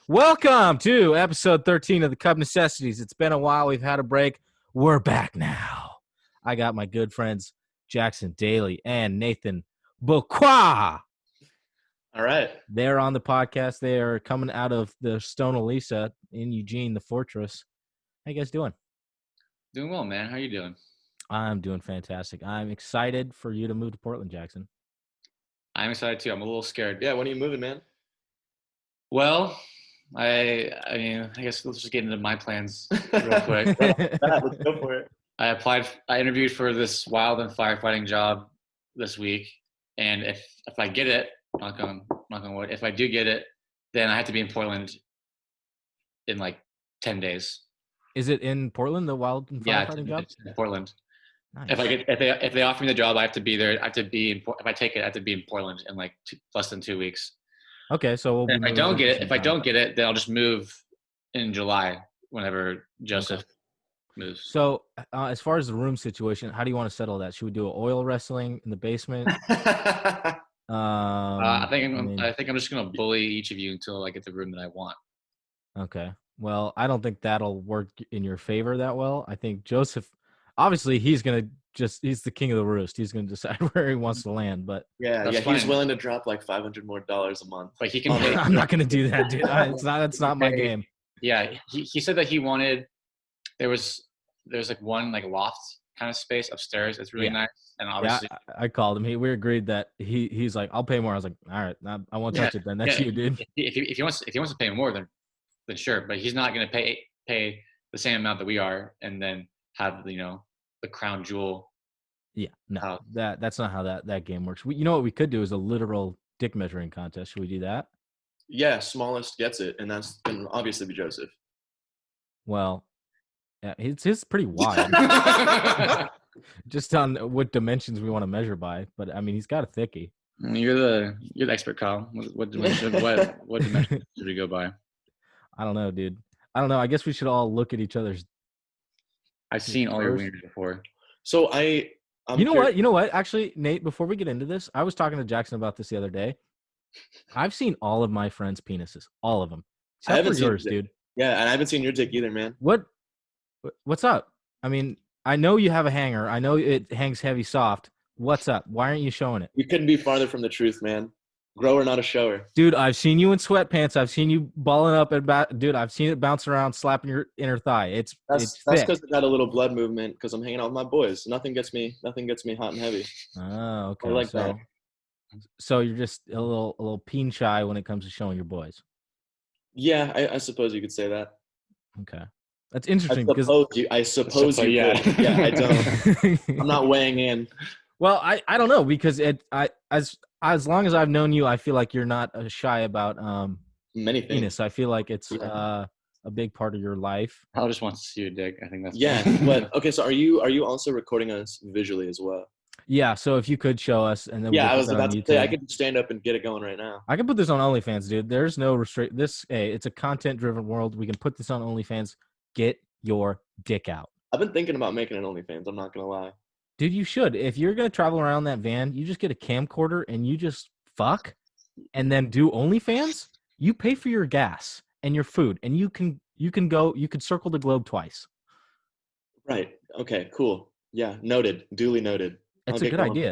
Welcome to episode 13 of the Cub Necessities. It's been a while. We've had a break. We're back now. I got my good friends Jackson Dailey and Nathan Bouquet. All right. They're on the podcast. They are coming out of the Stone Elisa in Eugene, the fortress. How you guys doing? Doing well, man. How you doing? I'm doing fantastic. I'm excited for you to move to Portland, Jackson. I'm excited too. I'm a little scared. Yeah, when are you moving, man? Well, I guess let's just get into my plans real quick. Let's go for it. I interviewed for this wild and firefighting job this week, and if I get it, knock on wood, if I do get it, then I have to be in Portland in like 10 days. Is it in Portland, the wild and firefighting job? It's in Portland. Nice. If they offer me the job, I have to be there. I have to be in. If I take it, I have to be in Portland in like less than 2 weeks. Okay, so if I don't get it, then I'll just move in July whenever Joseph moves. So, as far as the room situation, how do you want to settle that? Should we do oil wrestling in the basement? I think I'm just gonna bully each of you until I get the room that I want. Okay. Well, I don't think that'll work in your favor that well. I think Joseph, obviously, he's the king of the roost. He's gonna decide where he wants to land. But he's willing to drop like $500 more a month. Like he can. I'm not gonna do that, dude. It's not my game. Yeah, he said that he wanted. There's like one like loft kind of space upstairs. It's really nice, and obviously I called him. We agreed that he's like, I'll pay more. I was like, all right, I won't touch it then. That's you, dude. If he wants to pay more, then sure, but he's not gonna pay the same amount that we are, and then have the crown jewel. Yeah, no, that's not how that game works. You know what we could do is a literal dick measuring contest. Should we do that? Yeah, smallest gets it, and that's going to obviously be Joseph. Well, yeah, it's pretty wide. Just on what dimensions we want to measure by, but I mean, he's got a thickie. You're the expert, Kyle. What dimension? what dimension should we go by? I don't know, dude. I don't know. I guess we should all look at each other's. I've seen all your wieners before. So You know what? Actually, Nate, before we get into this, I was talking to Jackson about this the other day. I've seen all of my friends' penises, all of them. I haven't seen yours, dude. Yeah, and I haven't seen your dick either, man. What's up? I mean, I know you have a hanger. I know it hangs heavy, soft. What's up? Why aren't you showing it? You couldn't be farther from the truth, man. Grower, not a shower. Dude, I've seen you in sweatpants. I've seen you balling up dude, I've seen it bounce around, slapping your inner thigh. That's because I got a little blood movement because I'm hanging out with my boys. Nothing gets me hot and heavy. Oh, okay. I like that. So you're just a little peen shy when it comes to showing your boys. Yeah, I suppose you could say that. Okay. That's interesting. I suppose you could. Yeah, I don't. I'm not weighing in. Well, I don't know because as long as I've known you, I feel like you're not shy about many things. penis. I feel like it's a big part of your life. I just want to see your dick. I think that's But okay. So are you also recording us visually as well? Yeah. So if you could show us, and then I was about to say I could stand up and get it going right now. I can put this on OnlyFans, dude. There's no restrict. It's a content-driven world. We can put this on OnlyFans. Get your dick out. I've been thinking about making an OnlyFans. I'm not gonna lie. Dude, you should. If you're going to travel around that van, you just get a camcorder and you just fuck and then do OnlyFans. You pay for your gas and your food and you can circle the globe twice. Right. Okay, cool. Yeah, noted. Duly noted. It's a good idea.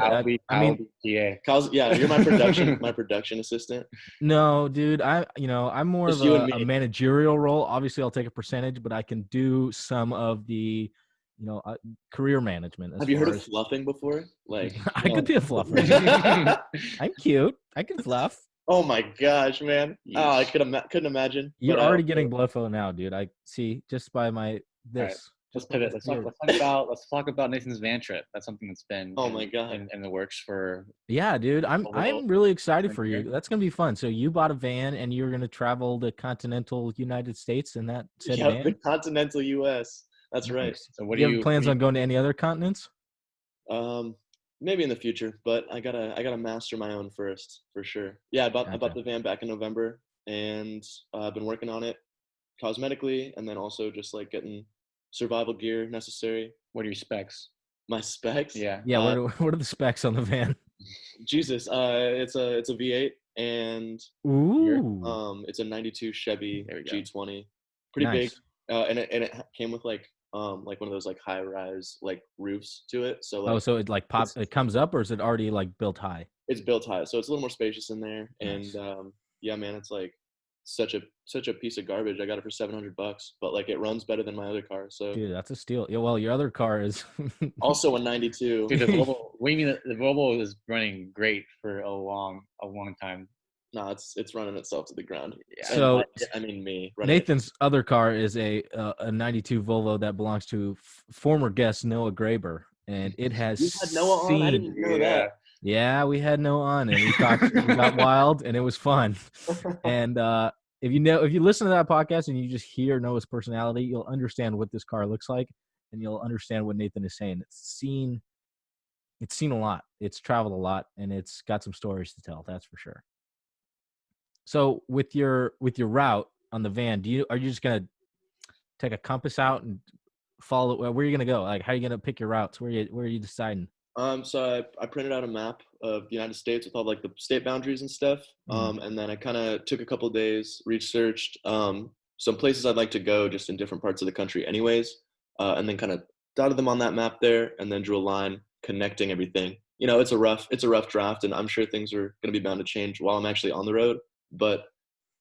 Kyle's, you're my production assistant. No, dude, I'm more of a managerial role. Obviously, I'll take a percentage, but I can do some of the career management. Have you heard of fluffing before? Like, I could be a fluffer. I'm cute. I can fluff. Oh my gosh, man! Oh, I couldn't imagine. You're already getting blood flow now, dude. I see just by this. Right. Let's pivot. Let's talk about Nathan's van trip. That's something that's been in the works for. Yeah, dude. I'm really excited for you. That's gonna be fun. So you bought a van and you're gonna travel the continental United States in that said van? The continental U.S. That's right. So do you have plans on going to any other continents? Maybe in the future, but I gotta master my own first for sure. Yeah, I bought the van back in November, and I've been working on it cosmetically, and then also just like getting survival gear necessary. What are your specs? My specs? Yeah. What are the specs on the van? Jesus, it's a V8 and Ooh, it's a '92 Chevy There we go. G20, pretty big, nice. and it came with like one of those like high rise like roofs to it, so Oh, like so it like it's it comes up, or is it already like built high? it's built high, so it's a little more spacious in there, and Nice. yeah, man, it's like such a piece of garbage. I got it for $700, but like it runs better than my other car. So Dude, that's a steal. Yeah, well, your other car is also a '92. Dude, the Volvo. What do you mean the Volvo is running great for a long time? No, it's running itself to the ground, Yeah. and so I mean me running it. Nathan's other car is a '92 Volvo that belongs to former guest Noah Graber, and it has You had Noah on? I seen. didn't know Yeah. Yeah, we had Noah on, and we talked. We got wild, and it was fun. that. And if you listen to that podcast and you just hear Noah's personality, you'll understand what this car looks like, and you'll understand what Nathan is saying. It's seen a lot, it's traveled a lot, and it's got some stories to tell. That's for sure. So with your route on the van, are you just gonna take a compass out and follow? Where are you gonna go? Like, how are you gonna pick your routes? Where are you deciding? So I printed out a map of the United States with all like the state boundaries and stuff. Mhm. And then I kind of took a couple days, researched some places I'd like to go just in different parts of the country, anyways. And then kind of dotted them on that map there, and then drew a line connecting everything. You know, it's a rough draft, and I'm sure things are going to be bound to change while I'm actually on the road. But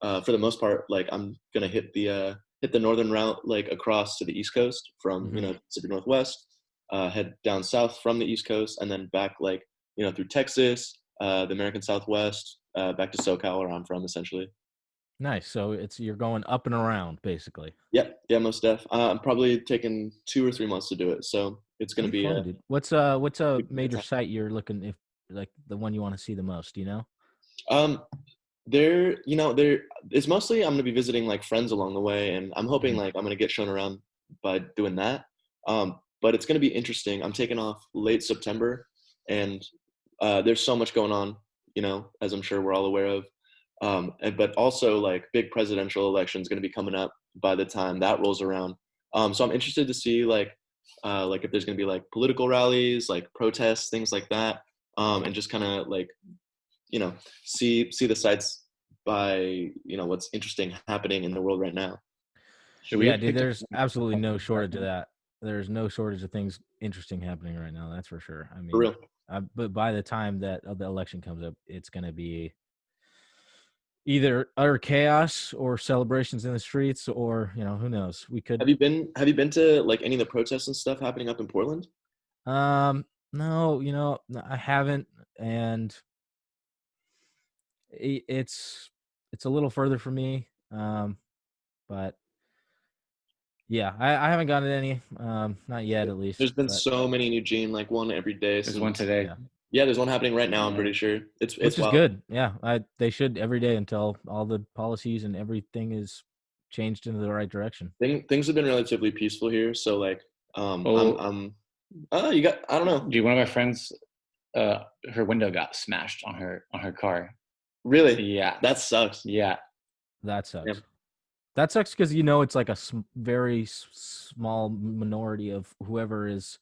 for the most part, like I'm gonna hit the northern route like across to the East Coast from Mhm. Pacific Northwest, head down south from the East Coast, and then back like through Texas, the American Southwest, back to SoCal where I'm from, essentially. Nice. So you're going up and around basically. Yep, yeah, most def. I'm probably taking 2 or 3 months to do it, so it's gonna Be be fun, dude. What's a good major time. site you're looking, if like the one you want to see the most? Do you know? Um, there it's mostly I'm gonna be visiting like friends along the way, and I'm hoping Mhm. like I'm gonna get shown around by doing that. But it's gonna be interesting. I'm taking off late September, and there's so much going on, as I'm sure we're all aware of. But also like big presidential elections going to be coming up by the time that rolls around. So I'm interested to see like if there's going to be like political rallies, like protests, things like that, and just kind of like you know see the sites by what's interesting happening in the world right now. Should we Yeah, have dude. picked up There's absolutely no shortage of that. There's no shortage of things interesting happening right now. That's for sure. I For mean, real. but by the time that the election comes up, it's going to be either utter chaos or celebrations in the streets, or who knows. We could. Have you been to like any of the protests and stuff happening up in Portland? No, I haven't, and it's a little further for me. But yeah, I haven't gotten any. Not yet, at There's least. been But so many in Eugene, like one every day There's one since. today. yeah, Yeah, there's one happening right now. I'm Yeah. pretty sure it's which is wild. good. Yeah, they should every day until all the policies and everything is changed into the right direction. Things have been relatively peaceful here, so like Oh, I'm you got I don't know. dude, one of my friends, her window got smashed on her car. Really? Yeah. That sucks. Yeah. That Yeah. sucks. That sucks because it's like a very small minority of whoever is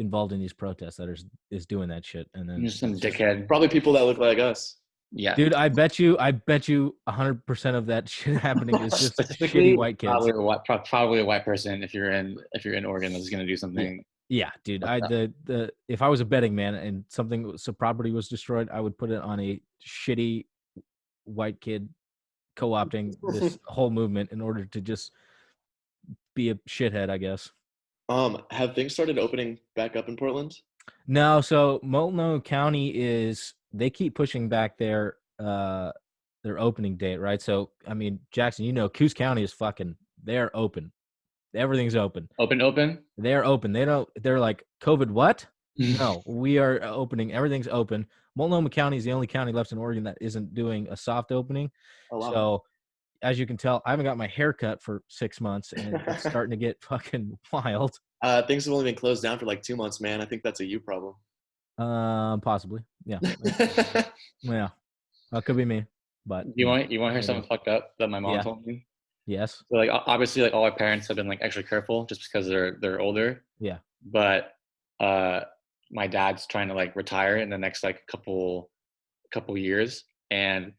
involved in these protests that is doing that shit, and then Just some it's just. dickhead. Probably people that look like us. Yeah. Dude, I bet you 100% of that shit happening is just shitty Specifically, white kids. probably a white person if you're in Oregon that's gonna do Yeah, something yeah, dude. like I that. the if I was a betting man and some property was destroyed, I would put it on a shitty white kid co-opting this whole movement in order to just be a shithead, I guess. Have things started opening back up in Portland? No, so Multnomah County they keep pushing back their opening date, right? So I mean, Jackson, Coos County is they're open. Everything's open. Open? They're open. They're like, COVID what? No, we are opening. Everything's open. Multnomah County is the only county left in Oregon that isn't doing a soft opening. Oh wow. So as you can tell, I haven't got my hair cut for 6 months, and it's starting to get fucking wild. Things have only been closed down for like 2 months, man. I think that's a you problem. Possibly. Yeah. Yeah. That could be me. But You want to hear maybe. something fucked up that my mom Yeah. told me? Yes. So like obviously like all our parents have been like extra careful just because they're older. Yeah. But my dad's trying to like retire in the next like couple years, and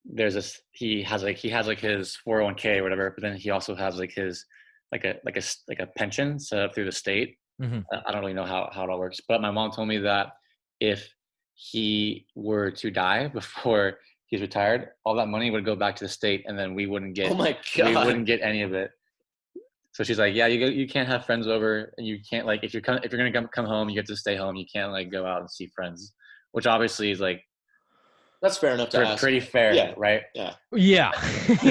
there's this he has like his 401k or whatever, but then he also has like his like a pension set up through the state. Mhm. I don't really know how it all works, but my mom told me that if he were to die before he's retired, all that money would go back to the state, and then we wouldn't get Oh my we god. wouldn't get any of it. So she's like, yeah, you can't have friends over, and you can't like if you're gonna come home, you get to stay home. You can't like go out and see friends, which obviously is like That's fair enough to ask. pretty fair, Yeah. right? Yeah. Yeah.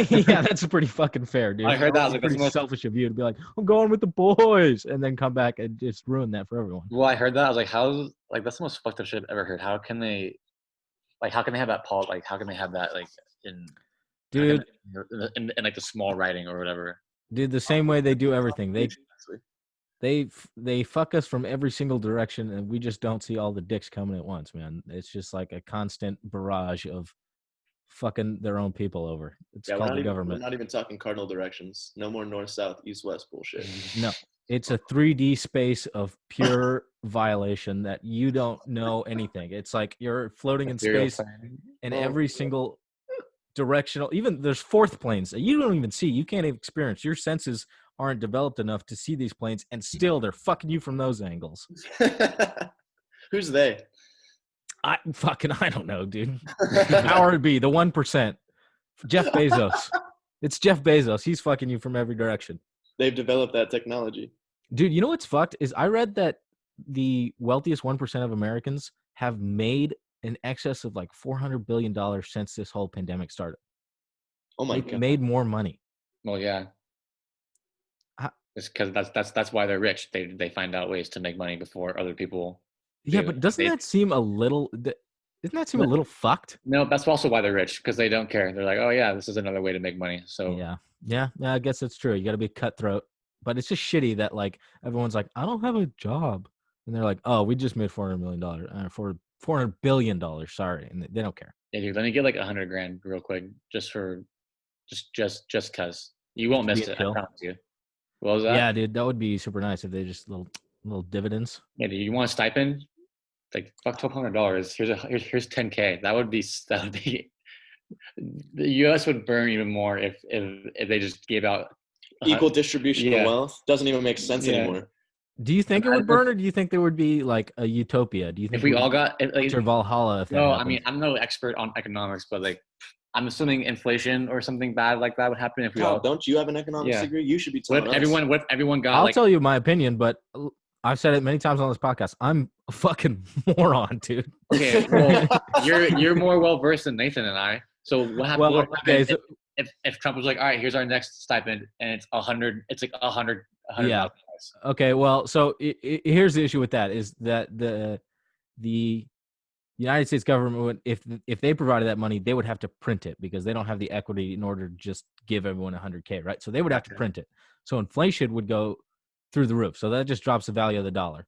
Yeah, that's pretty fucking fair, dude. I heard that. I was It's like, that's pretty selfish of you to be like, I'm going with the boys, and then come back and just ruin that for everyone. Well, I heard that. I was like, that's the most fucked up shit I've ever heard. How can they have that like how can they have that like in Dude, in like the small writing or whatever? dude, the same way they do everything. They fuck us from every single direction, and we just don't see all the dicks coming at once, man. It's just like a constant barrage of fucking their own people over. It's called the government. We're not even talking cardinal directions. No more north, south, east, west bullshit. No, it's a 3D space of pure violation that you don't know anything. It's like you're floating in space, and every single directional, even there's fourth planes that you don't even see. You can't even experience. Your senses aren't developed enough to see these planes, and still they're fucking you from those angles. Who's they? I don't know, dude. Power would be the 1%. Jeff Bezos. It's Jeff Bezos. He's fucking you from every direction. They've developed that technology. Dude, you know what's fucked is I read that the wealthiest 1% of Americans have made in excess of like $400 billion since this whole pandemic started. Oh my They've god. made more money. Well, yeah. It's because that's why they're rich. They find out ways to make money before other people. Yeah, but doesn't that seem a little? Doesn't that seem a little fucked? No, that's also why they're rich, because they don't care. They're like, oh yeah, this is another way to make money. So yeah. I guess that's true. You got to be cutthroat, but it's just shitty that like everyone's like, I don't have a job, and they're like, oh, we just made $400 million, $400 billion. Sorry, and they don't care. Yeah, dude, let me get like $100,000 real quick, just cause you won't miss it. I promise you. What was that? Yeah, dude, that would be super nice if they just little dividends. Yeah, dude, you want a stipend? Like fuck $1,200. Here's $10K. That would be the U.S. would burn even more if they just gave out equal distribution of wealth. Doesn't even make sense anymore. Do you think it would burn, or do you think there would be like a utopia? Do you think if we all got like Valhalla? If no, I mean I'm no expert on economics, but like I'm assuming inflation or something bad like that would happen if we all. Don't you have an economics degree? You should be telling us. What everyone got. I'll tell you my opinion, but I've said it many times on this podcast. I'm a fucking moron, dude. Okay, well, you're more well versed than Nathan and I. So what happened? Well, okay, if Trump was like, all right, here's our next stipend, and it's 100, it's like 100. Yeah. Okay. Well, so here's the issue with that is that the United States government would, if they provided that money, they would have to print it because they don't have the equity in order to just give everyone $100K, right? So they would have to print it. So inflation would go through the roof. So that just drops the value of the dollar.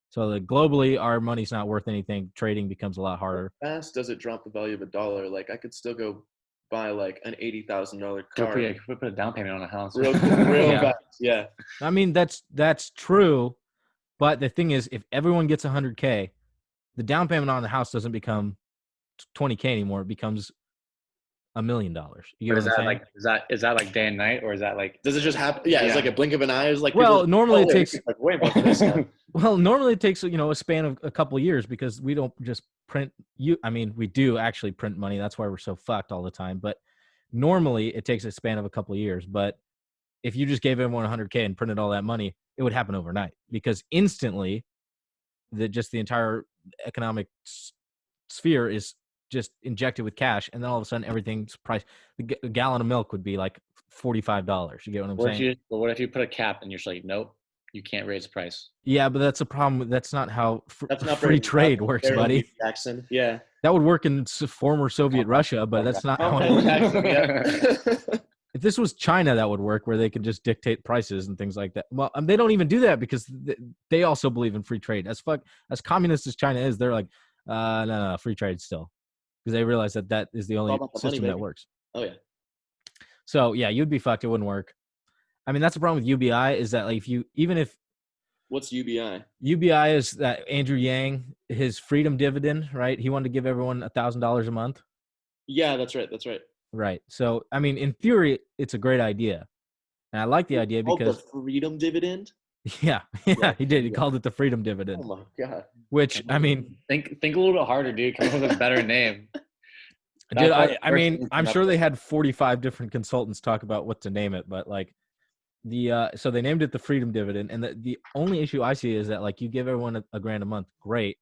So globally, our money's not worth anything. Trading becomes a lot harder. How fast does it drop the value of a dollar? Like I could still go buy like an $80,000 car. Put a down payment on a house. Real fast. Yeah. I mean, that's true. But the thing is, if everyone gets $100K, the down payment on the house doesn't become $20K anymore. It becomes $1 million. You is that like is that like day and night, or is that like does it just happen? Yeah, it's like a blink of an eye. It's like normally it takes like, way above this now. Well, normally it takes a span of a couple of years because we don't just print we do actually print money. That's why we're so fucked all the time. But normally it takes a span of a couple of years. But if you just gave everyone $100K and printed all that money, it would happen overnight because instantly the entire economic sphere is just injected with cash, and then all of a sudden everything's priced. A gallon of milk would be like $45. You get what I'm saying? What if you put a cap and you're just like, nope, you can't raise the price? Yeah, but that's a problem. That's not how free trade works, buddy. Jackson. Yeah, that would work in former Soviet Russia, but that's not how it works. If this was China, that would work, where they could just dictate prices and things like that. Well, they don't even do that because they also believe in free trade. As communist as China is, they're like, no, free trade still. Because they realize that is the only system that works. Oh, yeah. So, yeah, you'd be fucked. It wouldn't work. I mean, that's the problem with UBI is that like What's UBI? UBI is that Andrew Yang, his freedom dividend, right? He wanted to give everyone $1,000 a month. Yeah, that's right. That's right. Right. So, I mean, in theory, it's a great idea. And I like the idea Called the because, freedom dividend. yeah, Yeah, he did. He yeah. called it the freedom Oh dividend, my god. which, I mean, think a little bit harder, dude. Come up with a better name. dude, That's probably the I first mean, thing you I'm come up sure they with. had 45 different consultants talk about what to name it, but like so they named it the freedom dividend. And the only issue I see is that like you give everyone a grand a month, great.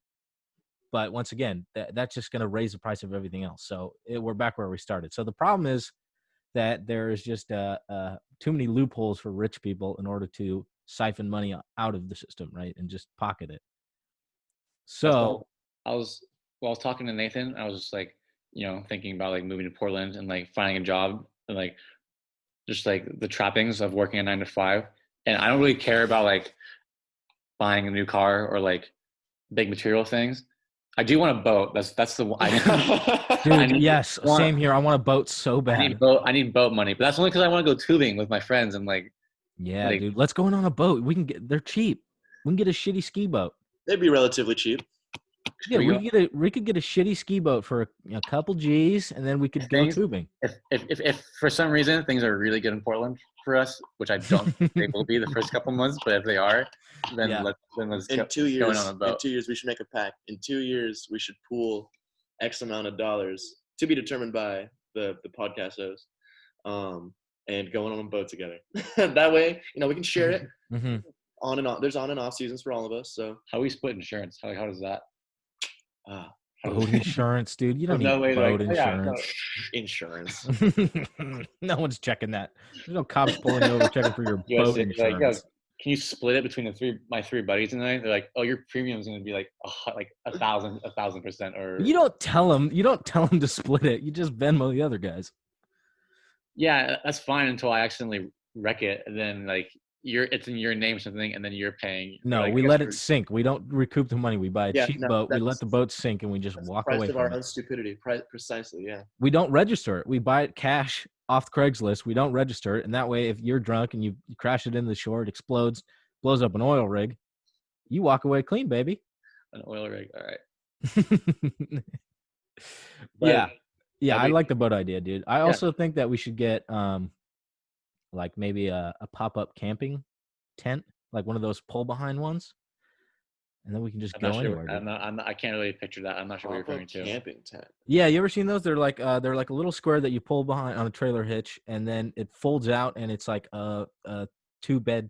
But once again, that's just going to raise the price of everything else. So we're back where we started. So the problem is that there is just too many loopholes for rich people in order to siphon money out of the system, right, and just pocket it. That's why So I was while I was talking to Nathan, I was just like, thinking about like moving to Portland and like finding a job and like just like the trappings of working a 9 to 5. And I don't really care about like buying a new car or like big material things. I do want a boat. That's the one. I dude, need yes, same here. I want a boat so bad. I need boat money, but that's only because I want to go tubing with my friends and Yeah, like dude, let's go in on a boat. They're cheap. We can get a shitty ski boat. They'd be relatively cheap. Yeah, we could get a shitty ski boat for a couple G's, and then we could go tubing. If for some reason things are really good in Portland for us, which I don't think they will be the first couple months, but if they are, then Yeah. let's In go 2 years, on a boat. in 2 years, we should make a pact. In 2 years, we should pool X amount of dollars to be determined by the podcast host, and going on a boat together. That way, we can share it Mm-hmm. on and off. There's on and off seasons for all of us. So How we split insurance? How does that? ah, How Boat insurance, dude. You don't There's no way need boat like, oh, yeah, insurance. insurance. No one's checking that. There's no cops pulling you over checking for your US boat like, yo, insurance. can you split it between my three buddies tonight? They're like, oh, your premium is going to be like 1,000%. Or You don't tell them. You don't tell them to split it. You just Venmo the other guys. yeah, that's fine until I accidentally wreck it, and then like it's in your name or something, and then you're paying. No, like, we let it sink. We don't recoup the money. We buy a Yeah, cheap no, boat. We let that's- the boat sink, and we just That's the walk price away of from our it. own stupidity. Precisely, yeah. We don't register it. We buy it cash off Craigslist. We don't register it, and that way, if you're drunk and you crash it into the shore, it explodes, blows up an oil rig. You walk away clean, baby. An oil rig. All right. Yeah, I mean, like the boat idea, dude. I also think that we should get like maybe a pop-up camping tent, like one of those pull behind ones, and then we can just I'm go not sure. anywhere. Dude. I can't really picture that. I'm not sure what you're referring to. Camping tent. Yeah, you ever seen those? They're like a little square that you pull behind on a trailer hitch, and then it folds out, and it's like a 2-bed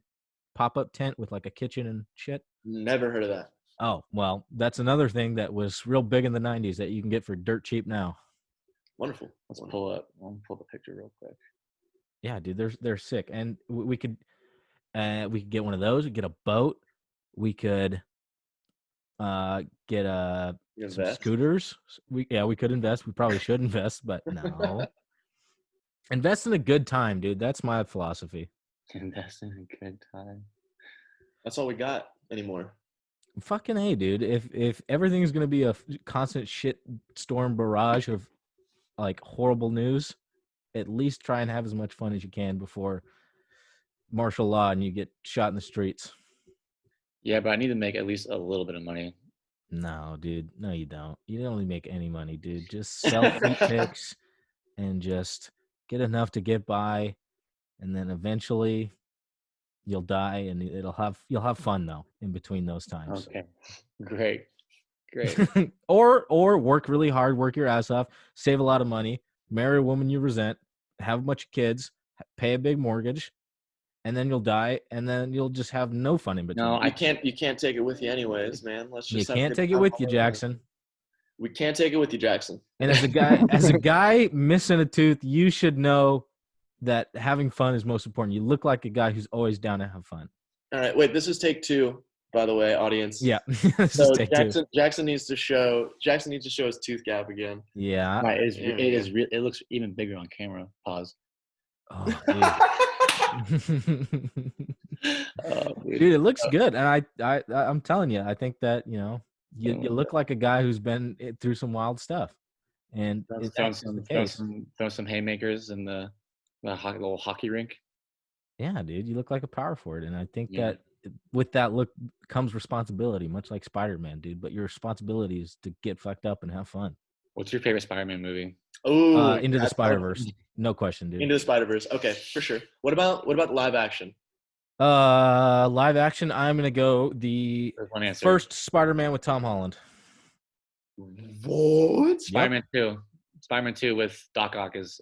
pop-up tent with like a kitchen and shit. Never heard of that. Oh, well, that's another thing that was real big in the 90s that you can get for dirt cheap now. Wonderful. Let's pull the picture real quick. Yeah, dude, they're sick, and we could get one of those. We get a boat. We could get some scooters. We could invest. We probably should invest, but no. Invest in a good time, dude. That's my philosophy. Invest in a good time. That's all we got anymore. Fucking A, dude. If everything's gonna be a constant shit storm barrage of like horrible news, at least try and have as much fun as you can before martial law and you get shot in the streets. Yeah, but I need to make at least a little bit of money. No, dude. No, you don't. You don't make any money, dude. Just sell feet pics and just get enough to get by, and then eventually you'll die, and you'll have fun though in between those times. Okay, great. or work really hard, work your ass off, save a lot of money, marry a woman you resent, have a bunch of kids, pay a big mortgage, and then you'll die, and then you'll just have no fun in between. No, You can't take it with you anyways, man. Let's just. You can't take it with you, Jackson. We can't take it with you, Jackson. And as a guy missing a tooth, you should know that having fun is most important. You look like a guy who's always down to have fun. All right, wait. This is take 2, by the way, audience. Yeah. So Jackson needs to show his tooth gap again. Yeah. Right, it looks even bigger on camera. Pause. Oh, dude. Dude, it looks good, and I'm telling you, I think that you look like a guy who's been through some wild stuff, and throw some haymakers in the little hockey rink. Yeah, dude, you look like a power forward, and I think that with that look comes responsibility, much like Spider-Man, dude. But your responsibility is to get fucked up and have fun. What's your favorite Spider-Man movie? Oh, Into the Spider-Verse. No question, dude. Into the Spider-Verse. Okay, for sure. What about live action? Live action. I'm gonna go the There's one answer. first Spider-Man with Tom Holland. What? Spider-Man 2. Spider-Man 2 with Doc Ock is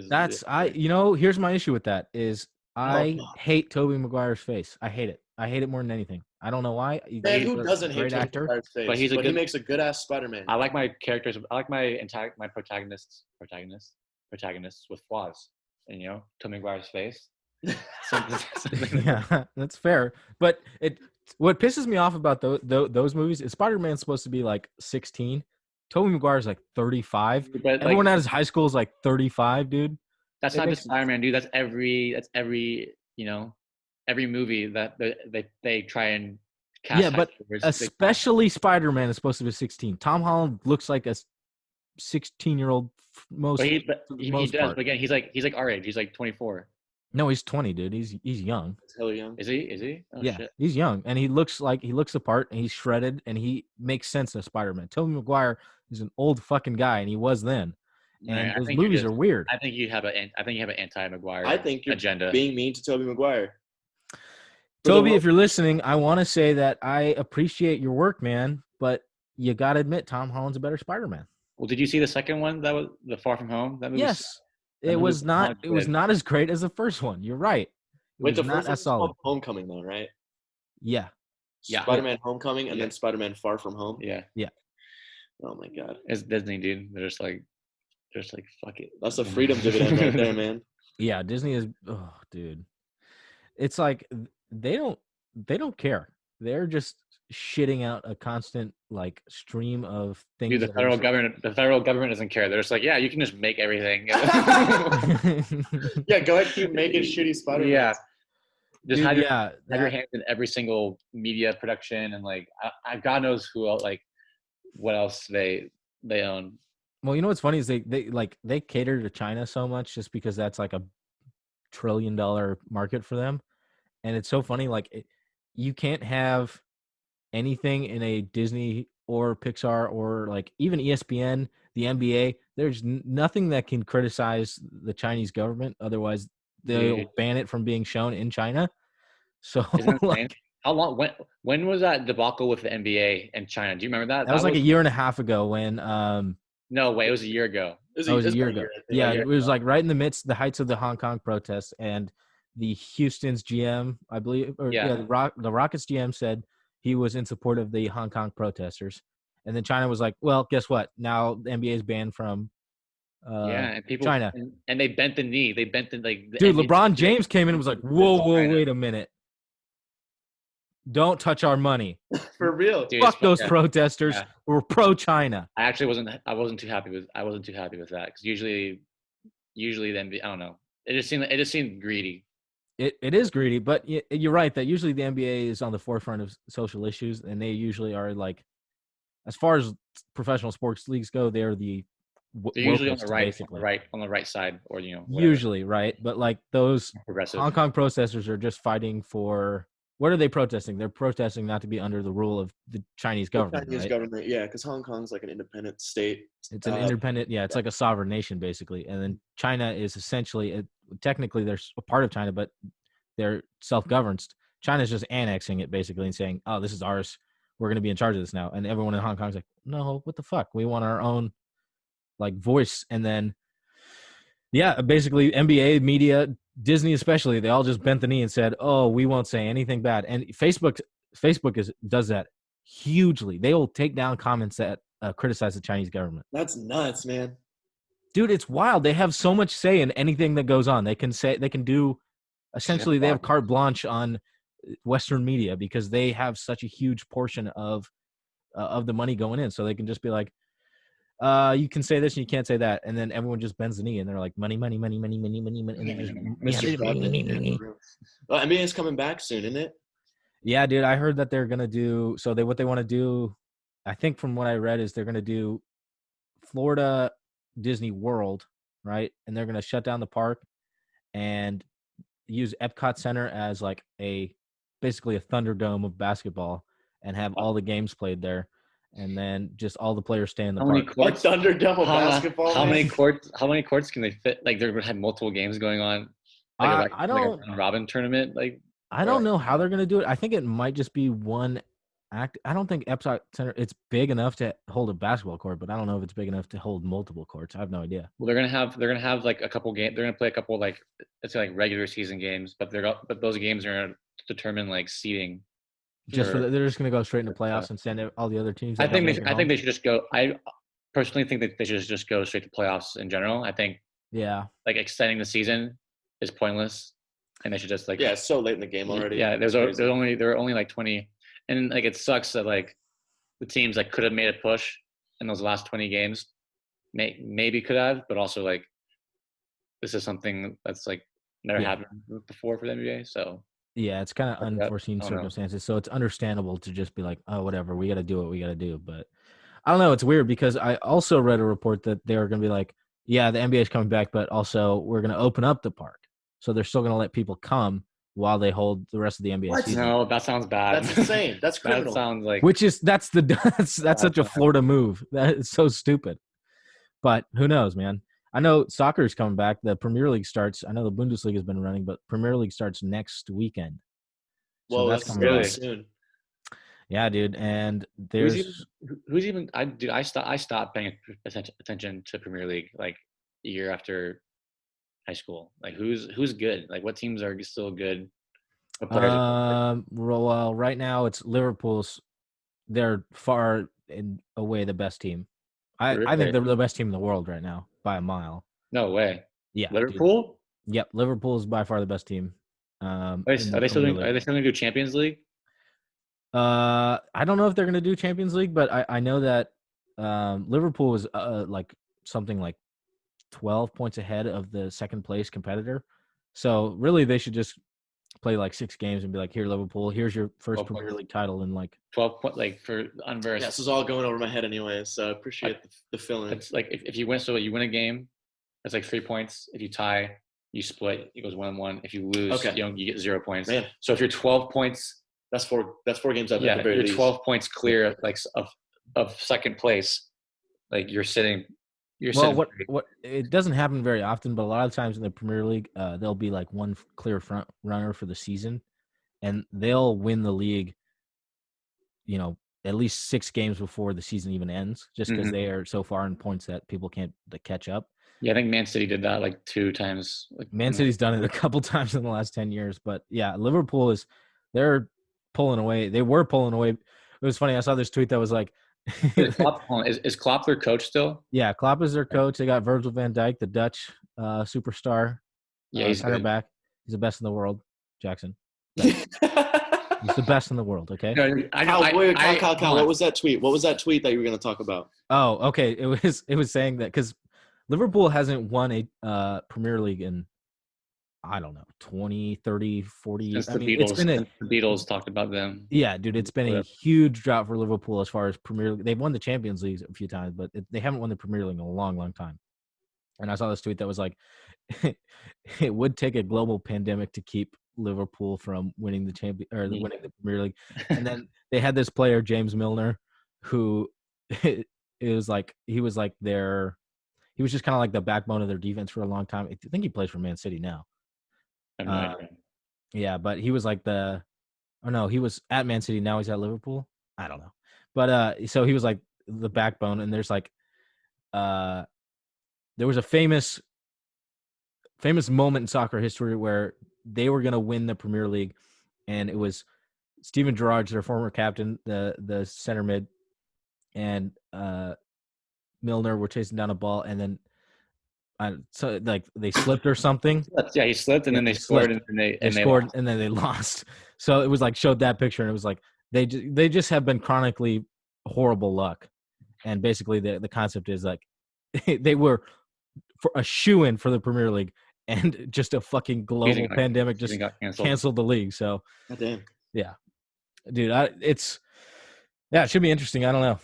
That's here's my issue with that is I hate Tobey Maguire's face. I hate it. I hate it more than anything. I don't know why. Man, who doesn't hate great Tobey actor? Maguire's face? But he makes a good ass Spider-Man. I like my characters. I like my protagonists with flaws. And Tobey Maguire's face. Yeah, that's fair. But what pisses me off about those movies is Spider-Man's supposed to be like 16. Tobey Maguire's like 35. But everyone at his high school is like 35, dude. That's not just Spider-Man, dude. That's every every movie that they try and cast. Yeah, but especially Spider-Man is supposed to be 16. Tom Holland looks like a 16-year-old most. But he does. Part. But again, he's like our age. He's like 24. No, he's 20, dude. He's young. He's hella young. Is he? Oh, yeah, shit. He's young, and he looks the part, and he's shredded, and he makes sense as Spider-Man. Tobey Maguire is an old fucking guy, and he was then. And Right, those movies are weird. I think you have an anti-Maguire. I think you're agenda. being mean to Tobey Maguire. Toby, if you're listening, I want to say that I appreciate your work, man, but you got to admit Tom Holland's a better Spider-Man. Well, did you see the second one? That was the Far From Home. That movie. Yes, it was not. It was not as great as the first one. You're right. Wait, the first one's called Homecoming, though, right? Yeah. Spider-Man Homecoming and then Spider-Man Far From Home. Yeah. Oh my God. It's Disney, dude. They're just like, fuck it. That's a freedom dividend right there, man. Yeah, Disney is. Oh, dude. It's like they don't care. They're just shitting out a constant like stream of things. Dude, the federal government doesn't care. They're just like, yeah, you can just make everything. Yeah, go ahead, keep making shitty Spider-Man. Yeah. Just Dude, have your hands in every single media production and like God knows who else, like what else they own. Well, you know what's funny is they cater to China so much just because that's like a $1 trillion market for them. And it's so funny, like you can't have anything in a Disney or Pixar or like even ESPN, the NBA. There's nothing that can criticize the Chinese government. Otherwise, they'll ban it from being shown in China. So, like, how long? When was that debacle with the NBA and China? Do you remember that? That was like a year and a half ago when. No way, it was a year ago. It was a year ago. Yeah, it was like right in the midst, the heights of the Hong Kong protests, and the Houston's GM, I believe, the Rockets GM said he was in support of the Hong Kong protesters, and then China was like, "Well, guess what? Now the NBA is banned from and people China." And they bent the knee. They bent the dude. LeBron James came in and was like, "Whoa, wait a minute! Don't touch our money." For real. Dude, fuck those protesters. Yeah. We're pro China. I actually wasn't too happy with that because usually the NBA, I don't know. It just seemed greedy. It is greedy, but you're right that usually the NBA is on the forefront of social issues, and they usually are like, as far as professional sports leagues go, they're usually on the right, basically. on the right side, or whatever. Usually right, but like those Hong Kong protesters are just fighting for. What are they protesting? They're protesting not to be under the rule of the Chinese government. Government, yeah, because Hong Kong's like an independent state. It's an independent, it's like a sovereign nation basically. And then China is essentially, technically they're a part of China, but they're self-governed. China's just annexing it basically and saying, "Oh, this is ours. We're going to be in charge of this now." And everyone in Hong Kong's like, "No, what the fuck? We want our own like voice." And then, basically NBA media. Disney especially, they all just bent the knee and said, "Oh, we won't say anything bad." And Facebook does that hugely. They will take down comments that criticize the Chinese government. That's nuts, man. Dude, it's wild. They have so much say in anything that goes on. They can do essentially they have carte blanche on Western media because they have such a huge portion of the money going in. So they can just be like, you can say this and you can't say that, and then everyone just bends the knee and they're like, money, and they just money. Well, NBA's coming back soon, isn't it? Yeah, dude, I heard that they're gonna do. So what they want to do, I think from what I read, is they're gonna do Florida Disney World, right? And they're gonna shut down the park and use Epcot Center as like basically a Thunderdome of basketball and have all the games played there. and then just all the players stay in the How many park. courts? Thunder Devil basketball. How man. many courts? How many courts can they fit? Like they're gonna have multiple games going on, like I a don't round robin tournament. Like I or don't like, know how they're gonna do it. I think it might just be one act. I don't think Epcot Center. It's big enough to hold a basketball court, but I don't know if it's big enough to hold multiple courts. I have no idea. well, they're gonna have like a couple games. They're gonna play a couple like it's like regular season games, but those games are gonna determine like seeding. They're just gonna go straight into playoffs and send all the other teams. I think they should just go. I personally think that they should just go straight to playoffs in general. I think Yeah. like extending the season is pointless, and they should just like Yeah, it's so late in the game already. Yeah, there were only like 20, and like it sucks that like the teams like could have made a push in those last 20 games, maybe could have, but also like this is something that's like never happened before for the NBA. So yeah, it's kind of unforeseen I don't know. circumstances, so it's understandable to just be like, oh, whatever, we got to do what we got to do. But I don't know, it's weird because I also read a report that they were going to be like, yeah, the NBA is coming back, but also we're going to open up the park, so they're still going to let people come while they hold the rest of the NBA season. No, that sounds bad. That's insane. That's criminal. That sounds like That's such a Florida move. That is so stupid. But who knows, man? I know soccer is coming back. The Premier League starts. I know the Bundesliga has been running, but Premier League starts next weekend. So Whoa, that's that's coming really back. soon. Yeah, dude. And who's even I stopped paying attention to Premier League like a year after high school. Like who's good? Like what teams are still good? Well, right now it's Liverpool's. They're far and away the best team. I think they're the best team in the world right now by a mile. No way. Yeah, Liverpool. Dude. Yep, Liverpool is by far the best team. Are they still going to do Champions League? I don't know if they're going to do Champions League, but I know that Liverpool was like something like 12 points ahead of the second place competitor. So really, they should just play like 6 games and be like, here, Liverpool, here's your first Premier League title in like 12 point, like for unversed. Yeah, this is all going over my head anyway, so I appreciate the fill-in. It's like if you win, so you win a game, it's like 3 points. If you tie, you split. It goes 1-1. If you lose, you get 0 points. Man. So if you're 12 points, that's four games up. Yeah, at the very you're least. 12 points clear, like of second place. Like you're sitting. What it doesn't happen very often, but a lot of times in the Premier League, there'll be like one clear front runner for the season, and they'll win the league, you know, at least 6 games before the season even ends, just because they are so far in points that people can't catch up. Yeah, I think Man City did that like 2 times. Man City's done it a couple times in the last 10 years, but yeah, Liverpool they're pulling away. They were pulling away. It was funny. I saw this tweet that was like, is Klopp their coach still? Yeah, Klopp is their coach. They got Virgil van Dijk, the Dutch superstar. Yeah, he's center back. He's the best in the world, Jackson. He's the best in the world. Okay. Kyle, what was that tweet? What was that tweet that you were going to talk about? Oh, okay. It was saying that because Liverpool hasn't won a Premier League in, I don't know, 20, 30, 40 years. The Beatles talked about them. Yeah, dude, it's been a huge drought for Liverpool as far as Premier League. They've won the Champions League a few times, but they haven't won the Premier League in a long, long time. And I saw this tweet that was like, it would take a global pandemic to keep Liverpool from winning the winning the Premier League. And then they had this player, James Milner, who he was just kind of like the backbone of their defense for a long time. I think he plays for Man City now. Yeah, but he was like he was at Man City. Now he's at Liverpool. I don't know. But so he was like the backbone, and there's like there was a famous moment in soccer history where they were going to win the Premier League, and it was Steven Gerrard, their former captain, the center mid, and Milner were chasing down a ball, and then so like they slipped or something. Yeah, he slipped, and then they scored, and they scored, and then they lost. So it was like showed that picture, and it was like they just have been chronically horrible luck, and basically the concept is like they were for a shoo-in for the Premier League, and just a fucking global pandemic just canceled the league. So, damn. Yeah, dude, it should be interesting. I don't know.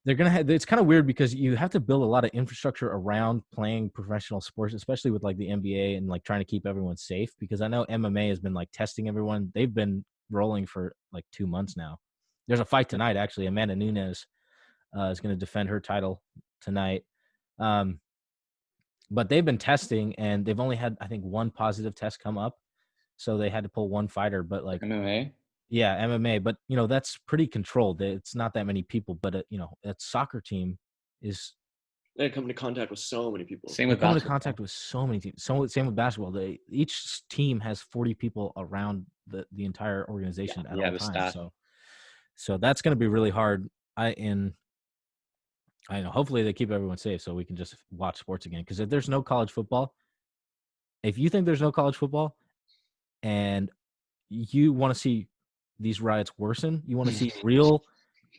They're gonna have. It's kind of weird because you have to build a lot of infrastructure around playing professional sports, especially with like the NBA and like trying to keep everyone safe. Because I know MMA has been like testing everyone. They've been rolling for like 2 months now, There's a fight tonight, actually. Amanda Nunes is going to defend her title tonight. But they've been testing, and they've only had, I think, one positive test come up. So they had to pull one fighter. But, like, MMA? Yeah, MMA. But, that's pretty controlled. It's not that many people. But, a soccer team is – They come into contact with so many people. Same they with come into basketball. contact with so many teams. Same with basketball. Each team has 40 people around the entire organization at all the times. staff. So that's going to be really hard. I know. Hopefully they keep everyone safe so we can just watch sports again. Because if there's no college football, if you think there's no college football and you want to see these riots worsen, you want to see real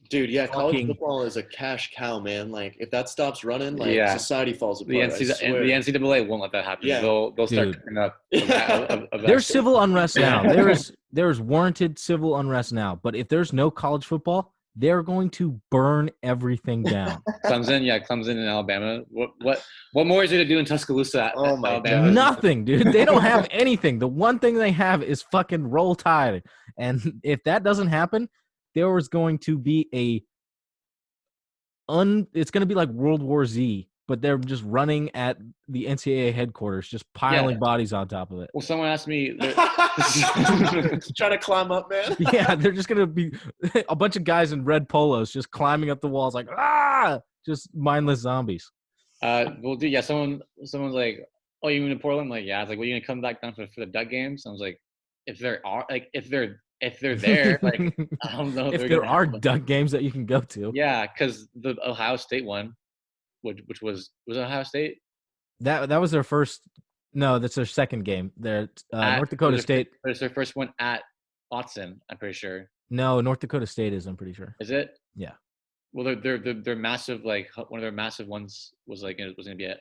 Dude, yeah, college fucking- football is a cash cow, man. Like, if that stops running, like, Yeah. society falls The apart. I swear. NCAA won't let that happen. Yeah. They'll start Dude. cooking up. Of that There's shit. civil unrest now. Yeah. There's warranted civil unrest now. But if there's no college football, they're going to burn everything down. Clemson in Alabama. What more is there to do in Tuscaloosa? Oh my Alabama? God. Nothing, dude. They don't have anything. The one thing they have is fucking Roll Tide. And if that doesn't happen, there was going to be it's going to be like World War Z, but they're just running at the NCAA headquarters, just piling bodies on top of it. Well, someone asked me. Trying to climb up, man. Yeah, they're just going to be a bunch of guys in red polos just climbing up the walls like, just mindless zombies. Well, dude, yeah, someone's like, "Oh, you in Portland?" I'm like, yeah. I was like, "Well, you gonna come back down for the Duck games?" I was like, if they're there, like, I don't know if there are Duck games that you can go to. Yeah, because the Ohio State one, which was Ohio State. That was their first. No, that's their second game. Their North Dakota State. It's their first one at Autzen, I'm pretty sure. No, North Dakota State is. I'm pretty sure. Is it? Yeah. Well, they're massive. Like, one of their massive ones was gonna be at.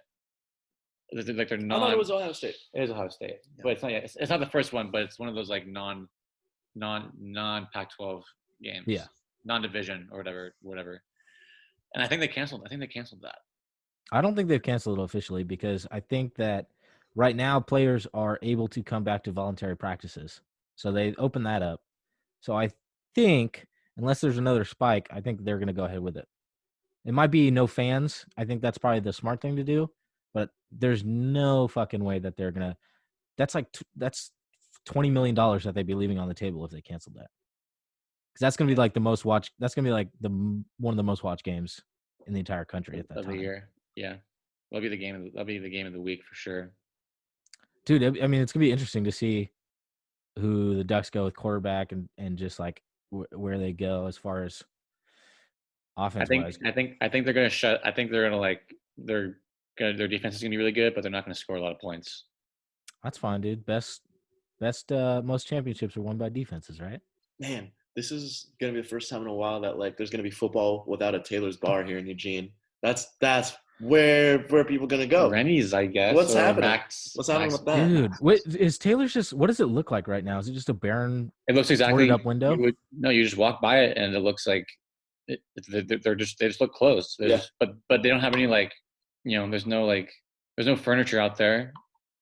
Like, they're non. I thought it was Ohio State. It is Ohio State, but it's not. It's not the first one, but it's one of those like non Pac-12 games. Yeah. Non-division or whatever. And I think they canceled that. I don't think they've canceled it officially because I think that right now players are able to come back to voluntary practices. So they open that up. So I think, unless there's another spike, I think they're going to go ahead with it. It might be no fans. I think that's probably the smart thing to do. But there's no fucking way that they're going to – that's $20 million that they'd be leaving on the table if they canceled that. Because that's going to be like the most watched – that's going to be like one of the most watched games in the entire country at that time. Of the year. Yeah. That'll be the game of the week for sure. Dude, I mean, it's going to be interesting to see who the Ducks go with quarterback and just like where they go as far as offense-wise. I think they're going to shut – I think they're going to their defense is going to be really good, but they're not going to score a lot of points. That's fine, dude. Most championships are won by defenses, right? Man, this is going to be the first time in a while that like there's going to be football without a Taylor's Bar here in Eugene. That's where people going to go. Rennie's, I guess. What's happening? What's happening with that? Dude, is Taylor's just – what does it look like right now? Is it just a barren it looks exactly up window? You just walk by it and it looks like they just look closed. But they don't have any like, there's no furniture out there.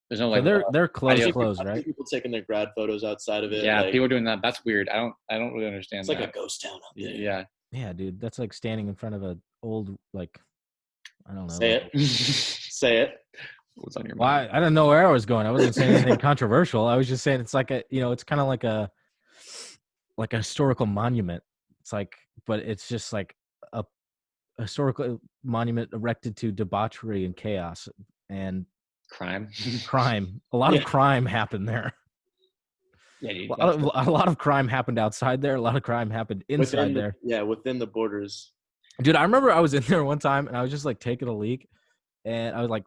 There's no like. So they're closed, right? People taking their grad photos outside of it. Yeah, like, people are doing that. That's weird. I don't really understand. It's that. like a ghost town out there. Yeah. Yeah, dude, that's like standing in front of an old like, I don't know. Say it. Say it. What's on your mind? I don't know where I was going. I wasn't saying anything controversial. I was just saying it's like it's kind of like a historical monument. It's like, but it's just like a historical monument erected to debauchery and chaos and crime. A lot of crime happened there. Yeah, dude, a lot of crime happened outside there. A lot of crime happened inside there. Yeah, within the borders. Dude, I remember I was in there one time and I was just like taking a leak, and I was like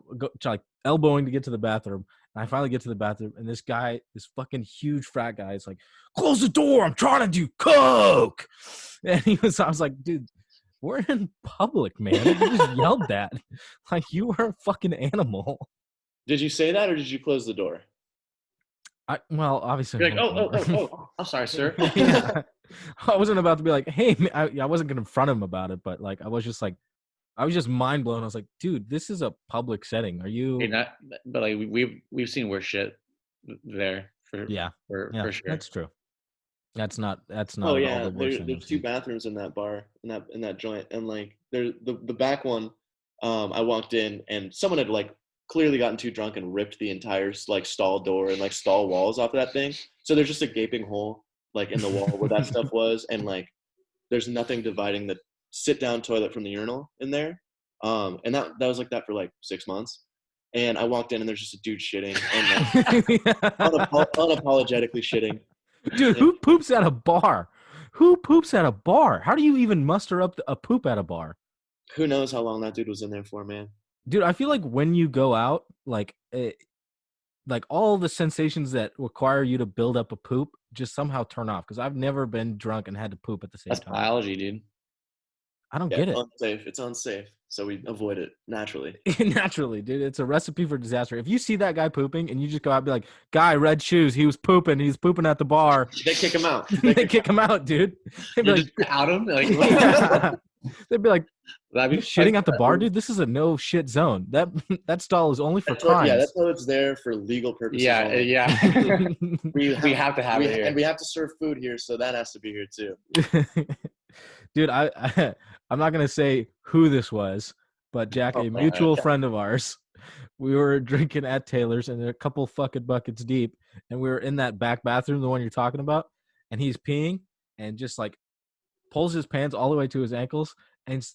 elbowing to get to the bathroom. And I finally get to the bathroom, and this fucking huge frat guy is like, "Close the door! I'm trying to do coke." And I was like, "Dude, we're in public, man. You just yelled that like you were a fucking animal." Did you say that, or did you close the door? Well, obviously. You're like, oh, I'm sorry, sir. Yeah. I wasn't about to be like, "Hey," I wasn't gonna confront him about it, but like, I was just mind blown. I was like, "Dude, this is a public setting. Are you?" But like we've seen worse shit there. For sure. That's true. That's not Oh at all yeah, the worst thing I've there's two seen. bathrooms in that bar, in that joint, and like the back one, I walked in and someone had like clearly gotten too drunk and ripped the entire like stall door and like stall walls off of that thing. So there's just a gaping hole like in the wall where that stuff was, and like there's nothing dividing the sit down toilet from the urinal in there. And that was like that for like 6 months. And I walked in and there's just a dude shitting and like unapologetically shitting. Dude, And who poops at a bar? Who poops at a bar? How do you even muster up a poop at a bar? who knows how long that dude was in there for, man. Dude, I feel like when you go out, like all the sensations that require you to build up a poop just somehow turn off. Because I've never been drunk and had to poop at the same That's time. biology, dude. I don't Yeah, get it's it. unsafe. It's unsafe. So we avoid it naturally. Naturally, dude. It's a recipe for disaster. If you see that guy pooping and you just go out and be like, guy, red shoes, he was pooping. He's pooping at the bar. They kick him out. They kick him out, dude. They'd be You like, just out him? Like, they'd be like, that'd you be shitting at the bar, dude? This is a no shit zone. That stall is only for That's what, yeah, crimes. that's how it's there for legal purposes. Yeah, only. yeah. we have to have it here. And we have to serve food here, so that has to be here too. Dude, I'm not gonna say who this was, but Jack, a mutual friend of ours, we were drinking at Taylor's and a couple fucking buckets deep, and we were in that back bathroom, the one you're talking about, and he's peeing and just like pulls his pants all the way to his ankles and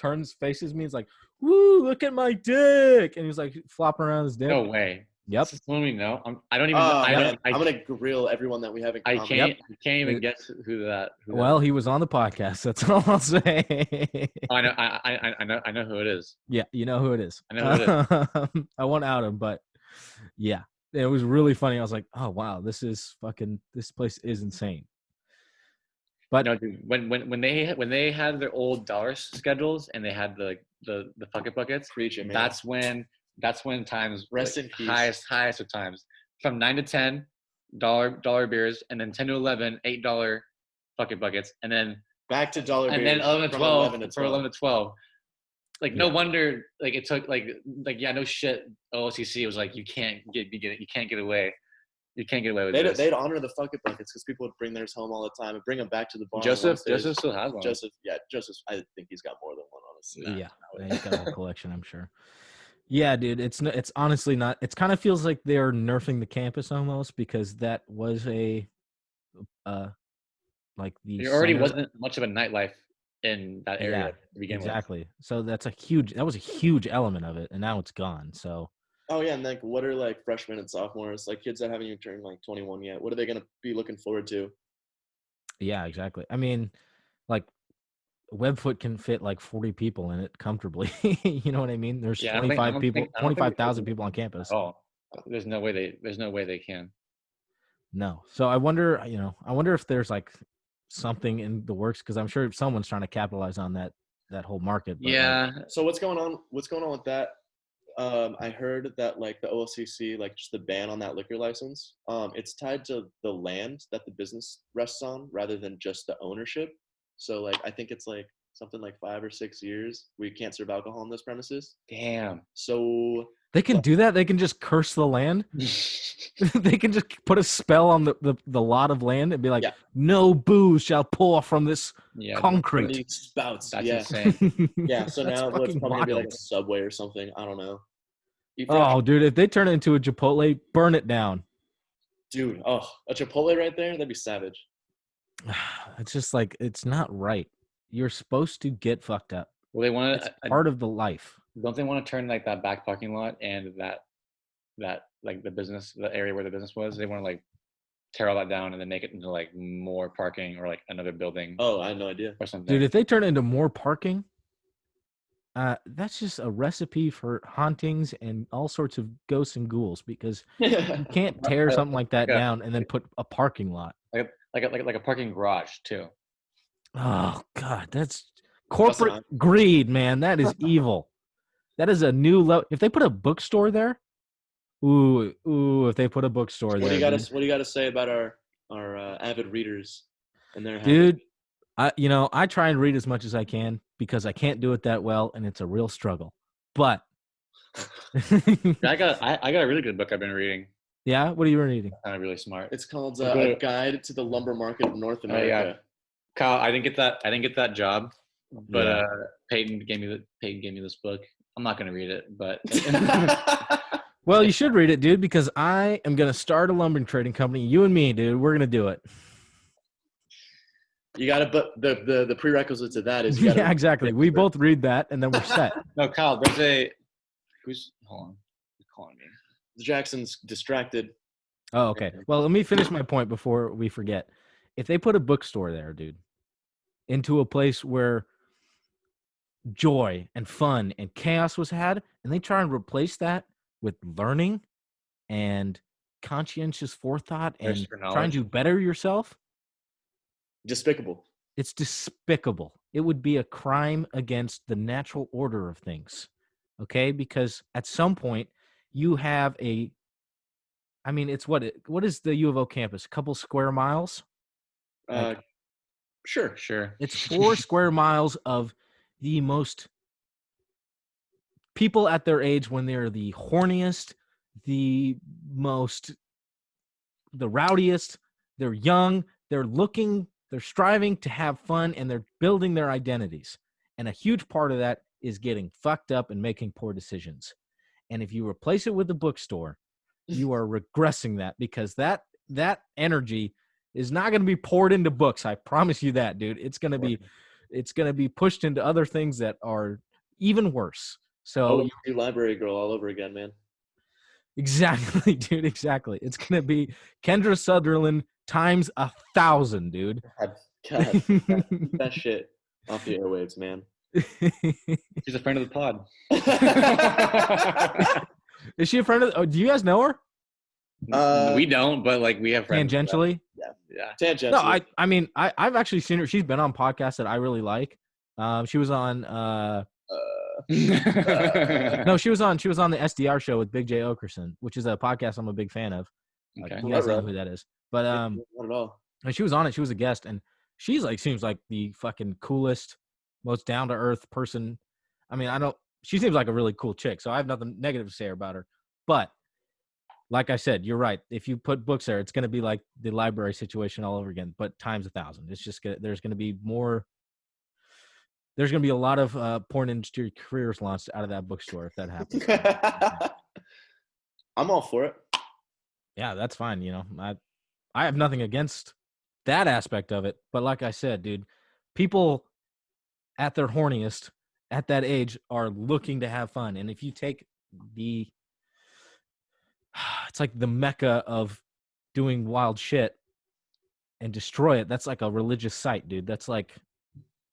turns, faces me, he's like, "Woo, look at my dick!" And he's like flopping around his dick. No way. Yep. This is when we know. I don't even. I'm gonna grill everyone that we haven't. I can't even guess who that. Well, he was on the podcast. That's all I'll say. I know. I know who it is. Yeah, you know who it is. I know who it is. I won't out him, but yeah, it was really funny. I was like, oh wow, this place is insane. But no, dude, when they had their old dollar schedules and they had the buckets, Preaching, man. that's when times Rest like, in peace. highest of times from 9 to 10 dollar beers, and then 10 to 11 $8 buckets, and then back to dollar and beers then 11 to from 12 11 to for 11 to 12. Like no Yeah. wonder like it took like yeah, no shit. OCC was like you can't get away. You can't get away with this. They'd honor the bucket buckets because people would bring theirs home all the time and bring them back to the bar. Joseph still has one. Joseph, I think he's got more than one, honestly. yeah, he's got a whole collection, I'm sure. Yeah, dude, it's honestly not. It kind of feels like they're nerfing the campus almost because that was like the There already center. wasn't much of a nightlife in that area Yeah, to begin exactly. So that was a huge element of it, and now it's gone. So Oh yeah, and like what are like freshmen and sophomores, like kids that haven't even turned like 21 yet? What are they gonna be looking forward to? yeah, exactly. I mean, like Webfoot can fit like 40 people in it comfortably. You know what I mean? There's Yeah, I don't think- I 25 don't people, think- I don't think 25,000 they- people on campus. Oh, there's no way they can. No. So I wonder if there's like something in the works because I'm sure someone's trying to capitalize on that whole market. But like, Yeah, So what's going on with that? I heard that like the OLCC, like just the ban on that liquor license, it's tied to the land that the business rests on rather than just the ownership. So like I think it's like something like 5 or 6 years we can't serve alcohol on those premises. damn. So they can do that. They can just curse the land. They can just put a spell on the lot of land and be like, Yeah. no booze shall pour from this Yeah, from concrete. these spouts. that's Yeah. insane. Yeah. So That's now it's fucking probably gonna be like wild. a Subway or something. I don't know. Oh, dude, if they turn it into a Chipotle, burn it down. Dude, a Chipotle right there, that'd be savage. It's just like, it's not right. You're supposed to get fucked up. Well, they want It's to. part of the life. Don't they want to turn like that back parking lot and that like the area where the business was? They want to like tear all that down and then make it into like more parking or like another building Oh, I had no idea. or something. Dude, if they turn it into more parking, that's just a recipe for hauntings and all sorts of ghosts and ghouls because you can't tear something like that Yeah. down and then put a parking lot. like a parking garage too. Oh God, that's corporate greed, man. That is evil. That is a new level. If they put a bookstore there, if they put a bookstore What there, do you got dude. to What do you got to say about our avid readers and their habit? Dude, I try and read as much as I can because I can't do it that well, and it's a real struggle. But I got a really good book I've been reading. Yeah, what are you reading? Kind of really smart. It's called We'll go A to- Guide to the Lumber Market of North yeah. America. Kyle, I didn't get that job, but Yeah. Peyton gave me this book. I'm not gonna read it, but Well, you should read it, dude, because I am gonna start a lumber trading company. You and me, dude, we're gonna do it. You gotta, but the prerequisite to that is you gotta. Yeah, exactly. We both read that, and then we're set. no, Kyle. Hold on, who's calling me? Jackson's distracted. Oh, okay. Well, let me finish my point before we forget. If they put a bookstore there, dude, into a place where joy and fun and chaos was had, and they try and replace that with learning and conscientious forethought and for trying knowledge. to better yourself, Despicable. it's despicable. It would be a crime against the natural order of things. Okay? Because at some point you have it's what is the U of O campus? A couple square miles? Sure. It's 4 square miles of the most people at their age when they're the horniest, the rowdiest, they're young, they're striving to have fun, and they're building their identities. And a huge part of that is getting fucked up and making poor decisions. And if you replace it with a bookstore, you are regressing that, because that energy is not going to be poured into books. I promise you that, dude. It's going to be pushed into other things that are even worse. So you library girl all over again, man. Exactly, dude. Exactly. It's going to be Kendra Sutherland times 1,000, dude. God, that shit off the airwaves, man. She's a friend of the pod. Is she a friend of? Do you guys know her? We don't, but like we have friends. Tangentially. Yeah. Tangentially. No, I mean, I've actually seen her. She's been on podcasts that I really like. She was on. No, she was on the SDR show with Big J Okerson, which is a podcast I'm a big fan of. Okay. You guys know who that is, but not at all. and she was on it. She was a guest, and she's like seems like the fucking coolest, most down to earth person. I mean, she seems like a really cool chick, so I have nothing negative to say about her. But like I said, you're right. If you put books there, it's going to be like the library situation all over again, but times 1,000. It's just there's going to be more. There's going to be a lot of porn industry careers launched out of that bookstore if that happens. I'm all for it. Yeah, that's fine. You know, I have nothing against that aspect of it. But like I said, dude, people at their horniest at that age are looking to have fun. And if you take it's like the mecca of doing wild shit and destroy it, that's like a religious site, dude. That's like,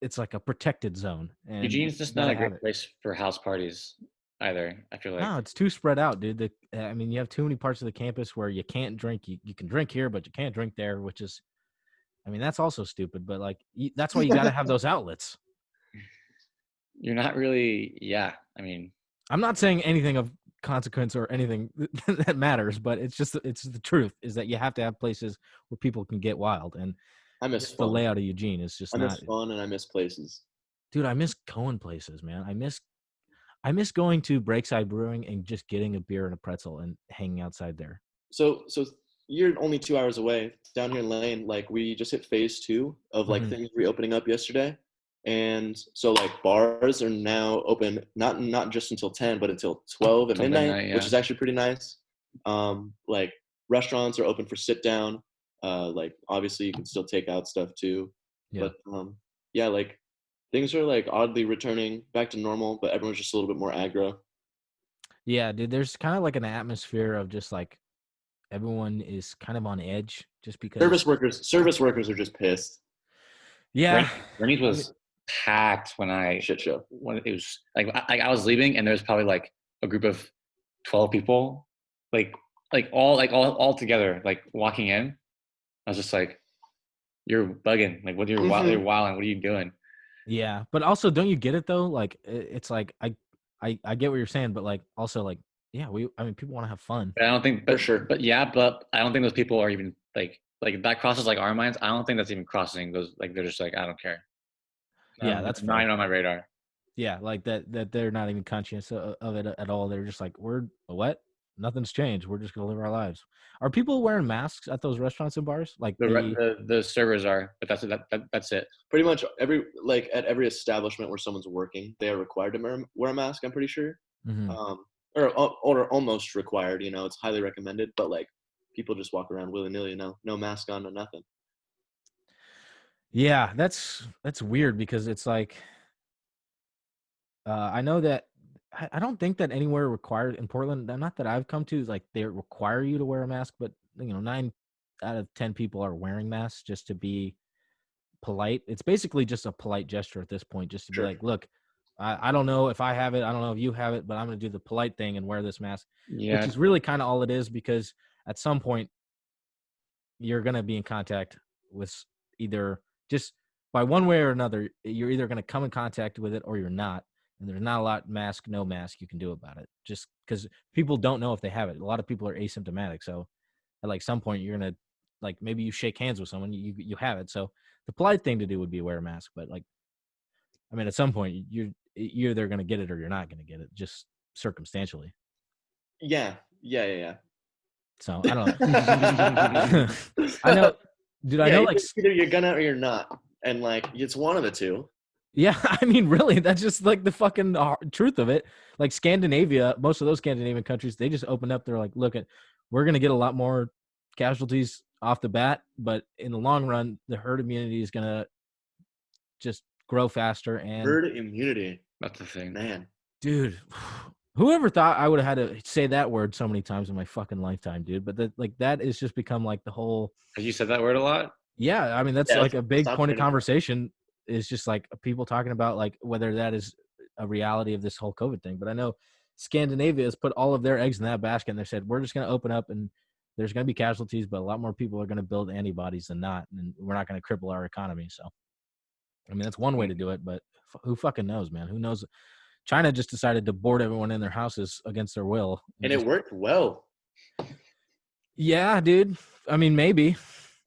it's like a protected zone. And Eugene's just not a great place for house parties either. I feel like no, it's too spread out, dude. I mean, you have too many parts of the campus where you can't drink. You can drink here, but you can't drink there, which is, I mean, that's also stupid. But like, that's why you got to have those outlets. you're not really. Yeah, I mean, I'm not saying anything of consequence or anything that matters, but it's the truth is that you have to have places where people can get wild. And I miss the layout of Eugene is just I miss fun and I miss places. Dude, I miss going places, man. I miss going to Breakside Brewing and just getting a beer and a pretzel and hanging outside there. So you're only 2 hours away down here in Lane. Like we just hit phase 2 of like things reopening up yesterday. And so like bars are now open, not just until 10, but until 12 at midnight, which is actually pretty nice. Like restaurants are open for sit down. Like obviously you can still take out stuff too. Yeah. But yeah, like things are like oddly returning back to normal, but everyone's just a little bit more aggro. Yeah, dude, there's kind of like an atmosphere of just like everyone is kind of on edge just because service workers are just pissed. Yeah. Rennie's was packed when shit show. When it was like I was leaving and there was probably like a group of 12 people like all together like walking in. I was just like, you're bugging. Like what you're wilding, what are you doing? Yeah, but also don't you get it though? Like it's like I get what you're saying, but like also like yeah, people want to have fun. But I don't think for sure. But I don't think those people are even like that crosses like our minds. I don't think that's even crossing those, like they're just like, I don't care. Yeah, that's not even on my radar. Yeah, like that they're not even conscious of it at all. They're just like, we're what? nothing's changed. We're just gonna live our lives. Are people wearing masks at those restaurants and bars? Like The servers are, but that's it. Pretty much at every establishment where someone's working, they are required to wear a mask. I'm pretty sure, Mhm. or almost required. It's highly recommended, but like people just walk around willy nilly, no mask on, no nothing. Yeah, that's weird because it's like I know that I don't think that anywhere required in Portland. Not that I've come to is like they require you to wear a mask, but 9 out of 10 people are wearing masks just to be polite. It's basically just a polite gesture at this point, just to be Sure. like, look, I don't know if I have it, I don't know if you have it, but I'm going to do the polite thing and wear this mask, Yeah. which is really kind of all it is because at some point you're going to be in contact with either just by one way or another, you're either going to come in contact with it or you're not. And there's not a lot no mask you can do about it just because people don't know if they have it. A lot of people are asymptomatic. So at like some point you're going to like, maybe you shake hands with someone, you have it. So the polite thing to do would be wear a mask. But like, I mean, at some point you're either going to get it or you're not going to get it just circumstantially. Yeah. So I don't know. I know, dude. I know, like either you're gonna or you're not, and like it's one of the two. Yeah, I mean, really, that's just like the fucking truth of it. Like Scandinavia, most of those Scandinavian countries, they just opened up. They're like, look, we're gonna get a lot more casualties off the bat, but in the long run, the herd immunity is gonna just grow faster. And Herd immunity, That's the thing. man. dude, whoever thought I would have had to say that word so many times in my fucking lifetime, dude? But that is just become like the whole. Have you said that word a lot? Yeah, I mean that's Yeah, like a big stop point of saying it. conversation is just like people talking about like whether that is a reality of this whole COVID thing. But I know Scandinavia has put all of their eggs in that basket and they said we're just going to open up and there's going to be casualties, but a lot more people are going to build antibodies than not, and we're not going to cripple our economy. So, I mean that's one way to do it, but who fucking knows, man? Who knows? China just decided to board everyone in their houses against their will, And it worked well. Yeah, dude. I mean, maybe.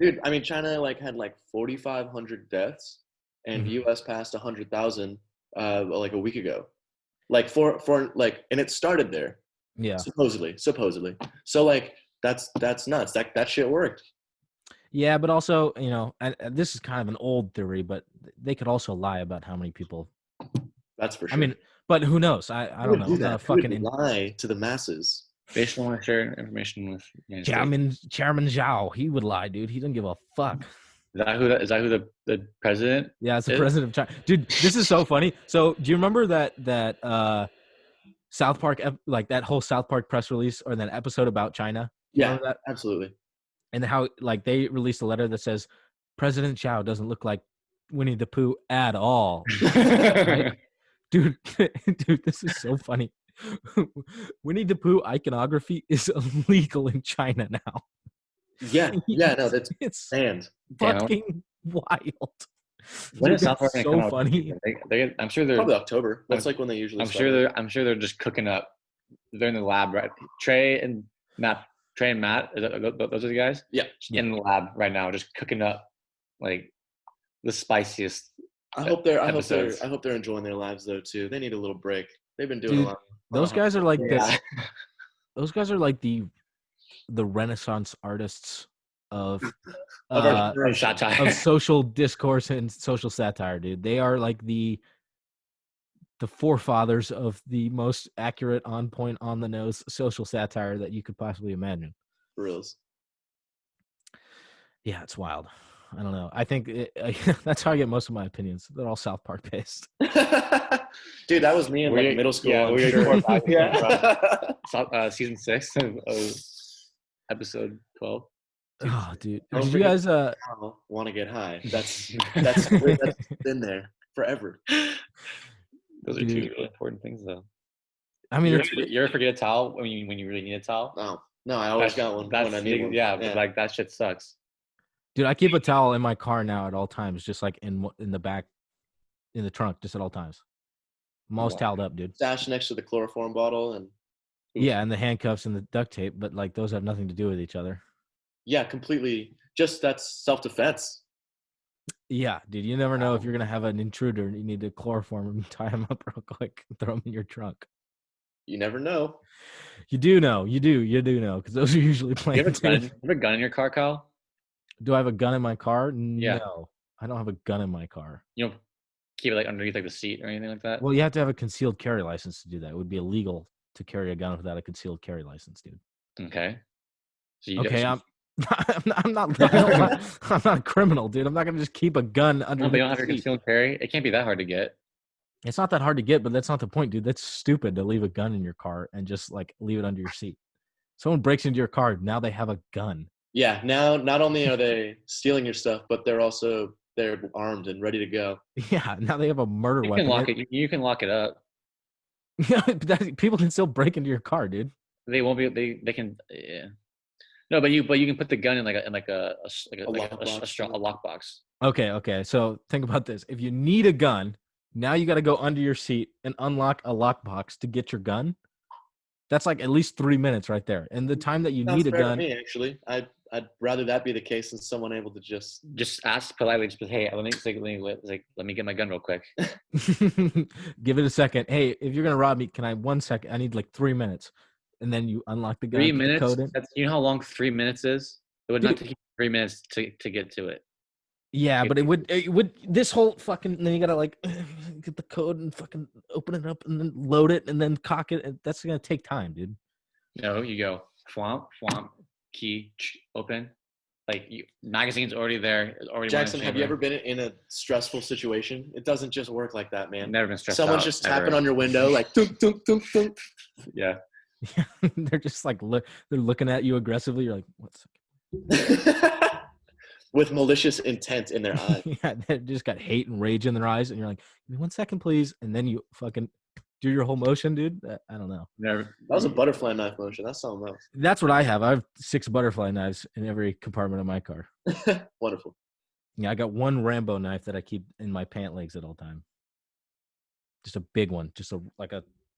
Dude, I mean, China had 4,500 deaths, and Mhm. U.S. passed 100,000 like a week ago. Like for and it started there. Yeah. Supposedly. So that's nuts. That shit worked. Yeah, but also, and this is kind of an old theory, but they could also lie about how many people. That's for sure. I mean, but who knows? I don't know. I'm not a fucking lie to the masses. They just want to share information with Chairman Zhao. He would lie, dude. He doesn't give a fuck. Is that who the president? Yeah, it's the is? president of China, dude. This is so funny. So, do you remember that South Park, like that whole South Park press release or that episode about China? Do you remember that? Absolutely. And how like they released a letter that says President Zhao doesn't look like Winnie the Pooh at all. Right? Dude, this is so funny. Winnie the Pooh iconography is illegal in China now. Yeah, no, that's it's banned. fucking wild. When is South Park so come out? funny? I'm sure they're Probably October. That's like when they usually. I'm sure they're just cooking up. They're in the lab, right? Trey and Matt. Those are the guys. Yeah, in the lab right now, just cooking up like the spiciest. I hope they're enjoying their lives though too. They need a little break. They've been doing a lot. Those guys are like this. Those guys are like the Renaissance artists of satire, of social discourse and social satire, dude. They are like the forefathers of the most accurate, on point, on the nose social satire that you could possibly imagine. For reals. Yeah, it's wild. I don't know. I think that's how I get most of my opinions. They're all South Park based. Dude, that was me in middle school. Yeah, I'm sure. Yeah. Season 6 of episode 12. Oh, dude! Did you guys want to get high? That's been there forever. Those are two really important things, though. I mean, you ever forget a towel when you really need a towel? No, I always got one when I need one. Yeah, but like that shit sucks. Dude, I keep a towel in my car now at all times, just like in the back, in the trunk, just at all times. I'm always toweled up, dude. Stash next to the chloroform bottle and. Yeah, and the handcuffs and the duct tape, but like those have nothing to do with each other. Yeah, completely. Just that's self-defense. Yeah, dude, you never know if you're gonna have an intruder and you need to chloroform him, tie him up real quick, and throw him in your trunk. You never know. You do know, because those are usually You have playing. you have a gun in your car, Kyle? Do I have a gun in my car? Yeah. No, I don't have a gun in my car. You don't keep it like underneath like the seat or anything like that? Well, you have to have a concealed carry license to do that. It would be illegal to carry a gun without a concealed carry license, dude. Okay. So you Okay, don't, I'm not I'm not a criminal, dude. I'm not gonna just keep a gun no, underneath but you don't have the your seat. concealed carry? It can't be that hard to get. It's not that hard to get, but that's not the point, dude. That's stupid to leave a gun in your car and just like leave it under your seat. Someone breaks into your car, now they have a gun. Yeah. Now, not only are they stealing your stuff, but they're armed and ready to go. Yeah, now they have a murder You weapon. can lock it. You can lock it up. Yeah, people can still break into your car, dude. They won't be. They can. Yeah. No, but you can put the gun in a lockbox. Okay. So think about this. If you need a gun, now you got to go under your seat and unlock a lockbox to get your gun. That's like at least 3 minutes right there. And the time that you Sounds need a fair to gun, me, actually, I'd rather that be the case than someone able to just ask politely. Just hey, let me get my gun real quick. give it a second. Hey, if you're gonna rob me, can I 1 second? I need like 3 minutes, and then you unlock the gun. 3 minutes. Code in. You know how long 3 minutes is? It would not take you 3 minutes to get to it. Yeah, but it would this whole fucking, then you gotta like get the code and fucking open it up and then load it and then cock it. That's gonna take time, dude. No, you go flomp, key, open. Like magazine's already there. It's already. Jackson, have you ever been in a stressful situation? It doesn't just work like that, man. Never been stressed Someone's out, just ever. tapping on your window, like tunk, tunk, tunk, tunk. Yeah. They're just like they're looking at you aggressively. You're like, what's with malicious intent in their eyes. Yeah, they just got hate and rage in their eyes, and you're like, give me 1 second, please, and then you fucking do your whole motion, dude. I don't know. Never. That was a butterfly knife motion. That's something else. That's what I have. I have 6 butterfly knives in every compartment of my car. Wonderful. Yeah, I got one Rambo knife that I keep in my pant legs at all time. Just a big one, just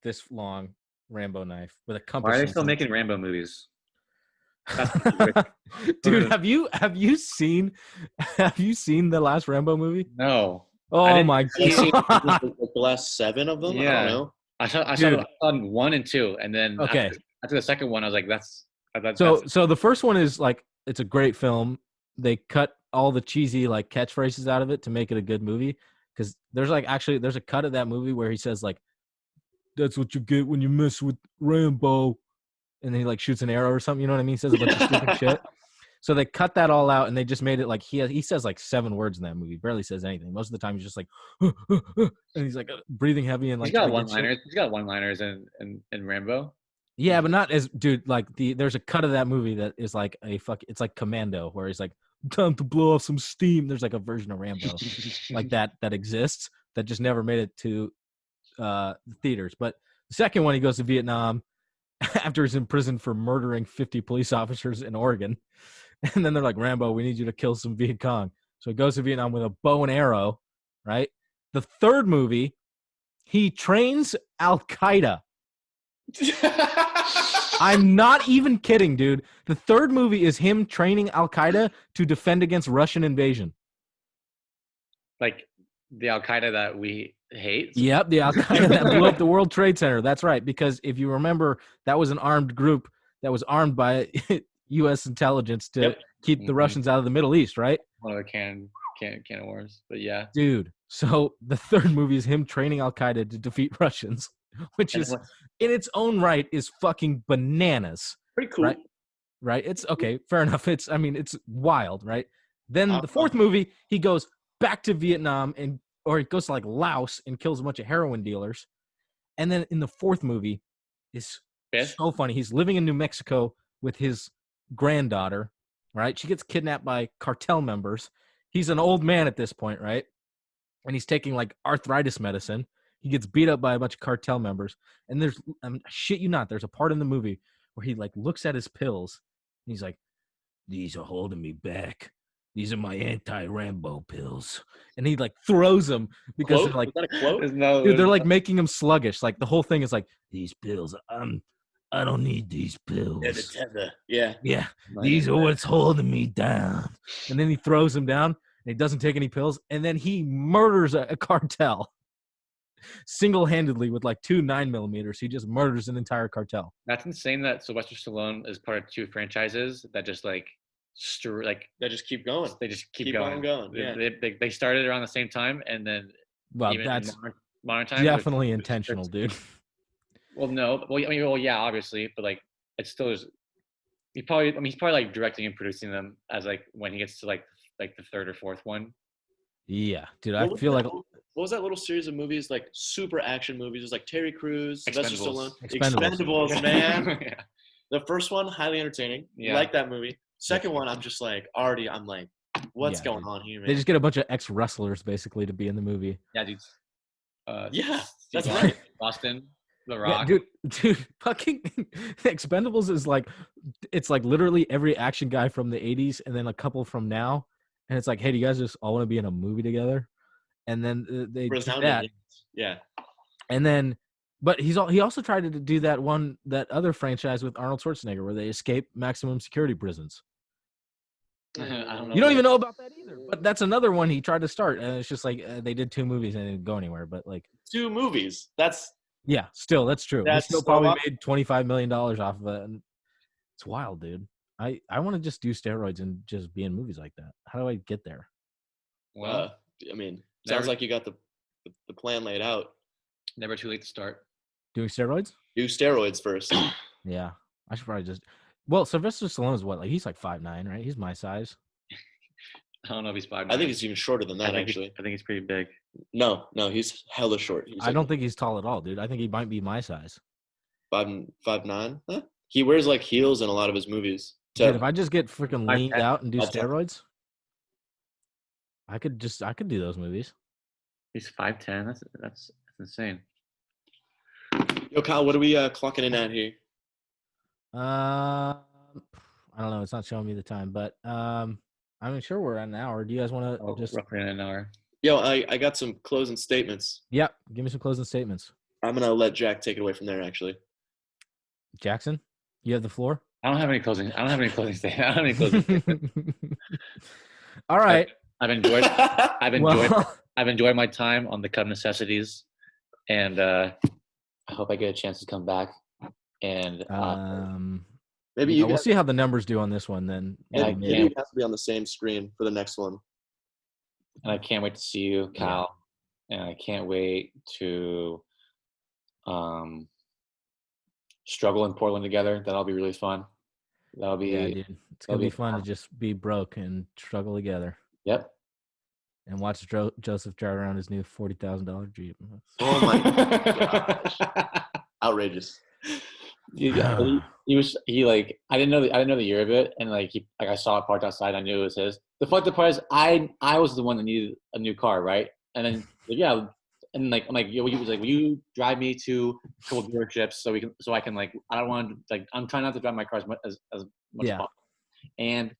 this long Rambo knife with a compass. Why are they still making Rambo movies? Dude, have you seen the last Rambo movie? No. Oh my God. god! The last 7 of them. Yeah. I don't know. I saw 1 and 2, and then okay. After the second one, I was like, So the first one is like, it's a great film. They cut all the cheesy like catchphrases out of it to make it a good movie. Because there's a cut of that movie where he says like, "That's what you get when you mess with Rambo," and then he like shoots an arrow or something. You know what I mean? He says a bunch of stupid shit. So they cut that all out and they just made it like he says like 7 words in that movie. Barely says anything. Most of the time he's just like, and he's like breathing heavy and like. He's got one-liners. He's got one-liners in Rambo. Yeah, but not as dude. Like there's a cut of that movie that is like it's like Commando, where he's like, time to blow off some steam. There's like a version of Rambo like that exists that just never made it to the theaters. But the second one, he goes to Vietnam after he's in prison for murdering 50 police officers in Oregon. And then they're like, Rambo, we need you to kill some Viet Cong. So he goes to Vietnam with a bow and arrow, right? The third movie, he trains Al-Qaeda. I'm not even kidding, dude. The third movie is him training Al-Qaeda to defend against Russian invasion. Like the Al-Qaeda that we hate? Yep, the Al-Qaeda that blew up the World Trade Center. That's right, because if you remember, that was an armed group that was armed by U.S. intelligence to keep the Russians out of the Middle East, right? One of the can of worms, but yeah. Dude, so the third movie is him training Al-Qaeda to defeat Russians, which is, in its own right, is fucking bananas. Pretty cool. Right? It's, okay, fair enough. It's wild, right? Then the fourth movie, he goes back to Vietnam or he goes to like Laos and kills a bunch of heroin dealers. And then in the fourth movie is so funny. He's living in New Mexico with his granddaughter, right? She gets kidnapped by cartel members. He's an old man at this point, right? And he's taking like arthritis medicine. He gets beat up by a bunch of cartel members. And there's, shit you not, there's a part in the movie where he like looks at his pills and he's like, these are holding me back. These are my anti-Rambo pills. And he like throws them because they're like, is that a quote? Dude, they're like making him sluggish. Like the whole thing is like, these pills, I don't need these pills. Yeah. Yeah. These are what's holding me down. And then he throws them down and he doesn't take any pills. And then he murders a cartel. single-handedly with like 2 9mm. He just murders an entire cartel. That's insane that Sylvester Stallone is part of 2 franchises that just like They just keep going. they just keep on going. going. Yeah. They started around the same time, and then Well, even that's in modern times, definitely intentional, dude. Well, no, well, I mean, well, yeah, obviously, but like, it still is. He's probably like directing and producing them as like when he gets to like the 3rd or 4th one. Yeah, dude. I feel like what was that little series of movies, like super action movies? It was like Terry Crews, Sylvester Stallone, Expendables, man. Yeah. The first one, highly entertaining. Yeah. Like that movie. Second one, I'm just like I'm like, what's going on here, man? They just get a bunch of ex-wrestlers basically to be in the movie. Yeah, dude. Yeah, that's Steve right. Austin, The Rock. Yeah, dude, fucking Expendables is like, it's like literally every action guy from the 80s and then a couple from now. And it's like, hey, do you guys just all want to be in a movie together? And then they do that. Yeah. And then, but he also tried to do that other franchise with Arnold Schwarzenegger where they escape maximum security prisons. I don't know. You don't even know about that either. But that's another one he tried to start. And it's just like they did 2 movies and it didn't go anywhere. But like 2 movies. That's still, that's true. He still so probably made $25 million off of it. And it's wild, dude. I want to just do steroids and just be in movies like that. How do I get there? Well, I mean, sounds like you got the plan laid out. Never too late to start. Doing steroids? Do steroids first. Yeah. I should probably just. Well, Sylvester Stallone is what? Like, he's like 5'9", right? He's my size. I don't know if he's 5'9". I think he's even shorter than that, actually. I think he's pretty big. No, he's hella short. I don't think he's tall at all, dude. I think he might be my size. 5'9"? Huh? He wears like heels in a lot of his movies. Dude, if I just get freaking leaned out and do 5'10". steroids, I could do those movies. He's 5'10". That's insane. Yo, Kyle, what are we clocking in at here? I don't know. It's not showing me the time, but I'm sure we're at an hour. Do you guys want to just roughly an hour? Yo, I got some closing statements. Yep, give me some closing statements. I'm gonna let Jack take it away from there. Actually, Jackson, you have the floor. I don't have any closing statements. All right. I've enjoyed my time on the Cub Necessities, and I hope I get a chance to come back. And maybe we'll see how the numbers do on this one then. Maybe you have to be on the same screen for the next one. And I can't wait to see you, Kyle. Yeah. And I can't wait to struggle in Portland together. That'll be really fun. That'll be dude. It's gonna be fun to just be broke and struggle together. Yep. And watch Joseph drive around his new $40,000 Jeep. Oh my gosh. Outrageous. He like I didn't know the year of it, and like I saw it parked outside. I knew it was his. The fucked up part is I was the one that needed a new car, right? And then yeah, and like I'm like, yo, he was like, will you drive me to a couple dealerships so I can like, I don't want to like, I'm trying not to drive my car as much as possible. And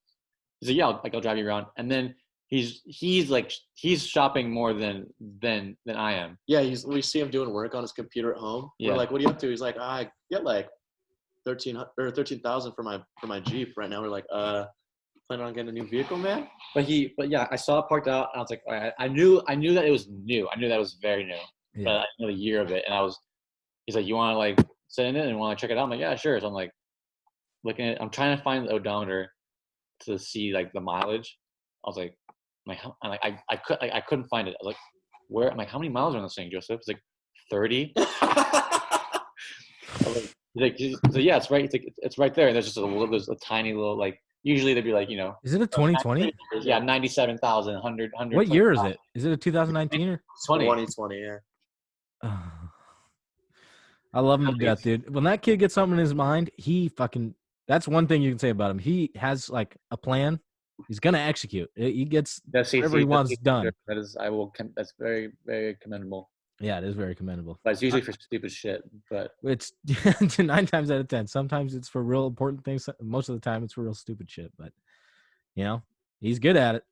he's like, yeah, I'll drive you around. And then he's shopping more than I am. Yeah, we see him doing work on his computer at home. Yeah. We're like, what are you up to? He's like, I get like 13,000 for my Jeep right now. We're like, planning on getting a new vehicle, man? But yeah, I saw it parked out, and I was like, all right, I knew that it was new. I knew that it was very new. Yeah. But I didn't know the year of it, and he's like, you want to like sit in it and want to check it out? I'm like, yeah, sure. So I'm like I'm trying to find the odometer to see like the mileage. I was like, I couldn't find it. I was like, where? I'm like, how many miles are on this thing, Joseph? It's like 30. He's like, yeah, it's right. It's right there. And there's a tiny little like. Usually they'd be like, Is it a 2020? Yeah, 97,000, 100. What year is it? Is it a 2019 or 2020? Yeah. I love him to death, dude. When that kid gets something in his mind, that's one thing you can say about him. He has like a plan. He's gonna execute. He gets whatever he wants done. That's very, very commendable. Yeah, it is very commendable. But it's usually for stupid shit. But it's 9 times out of 10. Sometimes it's for real important things. Most of the time, it's for real stupid shit. But he's good at it.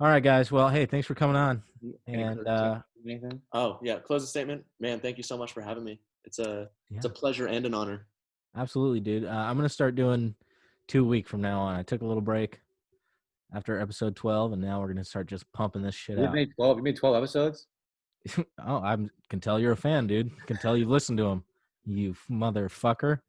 All right, guys. Well, hey, thanks for coming on. And oh yeah, closing statement, man. Thank you so much for having me. It's a pleasure and an honor. Absolutely, dude. I'm gonna start doing 2 a week from now on. I took a little break after episode 12, and now we're gonna start just pumping this shit out. You made 12 episodes? Oh, I can tell you're a fan, dude. Can tell you've listened to him. You motherfucker.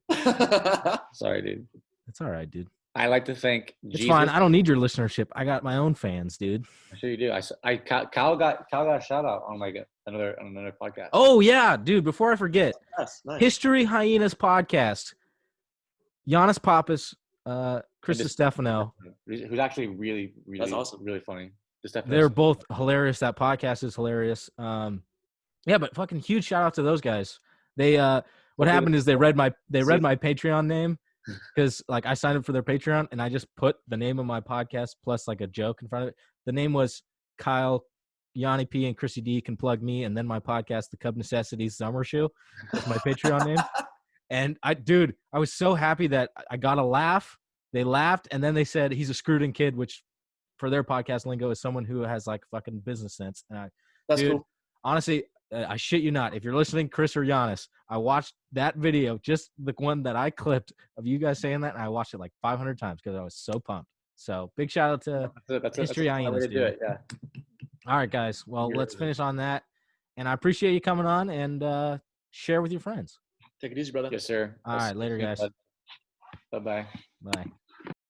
Sorry, dude. It's all right, dude. I like to thank It's Jesus. fine. I don't need your listenership. I got my own fans, dude. I'm sure you do. Kyle got a shout out on another podcast. Oh yeah, dude. Before I forget, Yes, nice. History Hyenas podcast. Giannis Pappas, Chris Stefano. Who's actually really, really, That's awesome. really funny. They're both hilarious. That podcast is hilarious. Yeah, but fucking huge shout out to those guys. They what happened is they read my Patreon name because like I signed up for their Patreon and I just put the name of my podcast plus like a joke in front of it. The name was Kyle, Yanni P, and Chrissy D can plug me, and then my podcast, The Cub Necessities Summer Shoe. That's my Patreon name. And I was so happy that I got a laugh. They laughed, and then they said he's a screwed-in kid, which for their podcast lingo is someone who has like fucking business sense. And That's cool. Honestly, I shit you not. If you're listening, Chris or Giannis, I watched that video, just the one that I clipped of you guys saying that, and I watched it like 500 times because I was so pumped. So big shout out to History Hyenas, dude. It, yeah. All right, guys. Well, let's finish on that. And I appreciate you coming on and share with your friends. Take it easy, brother. Yes, sir. All right, later, guys. Bye-bye. Bye.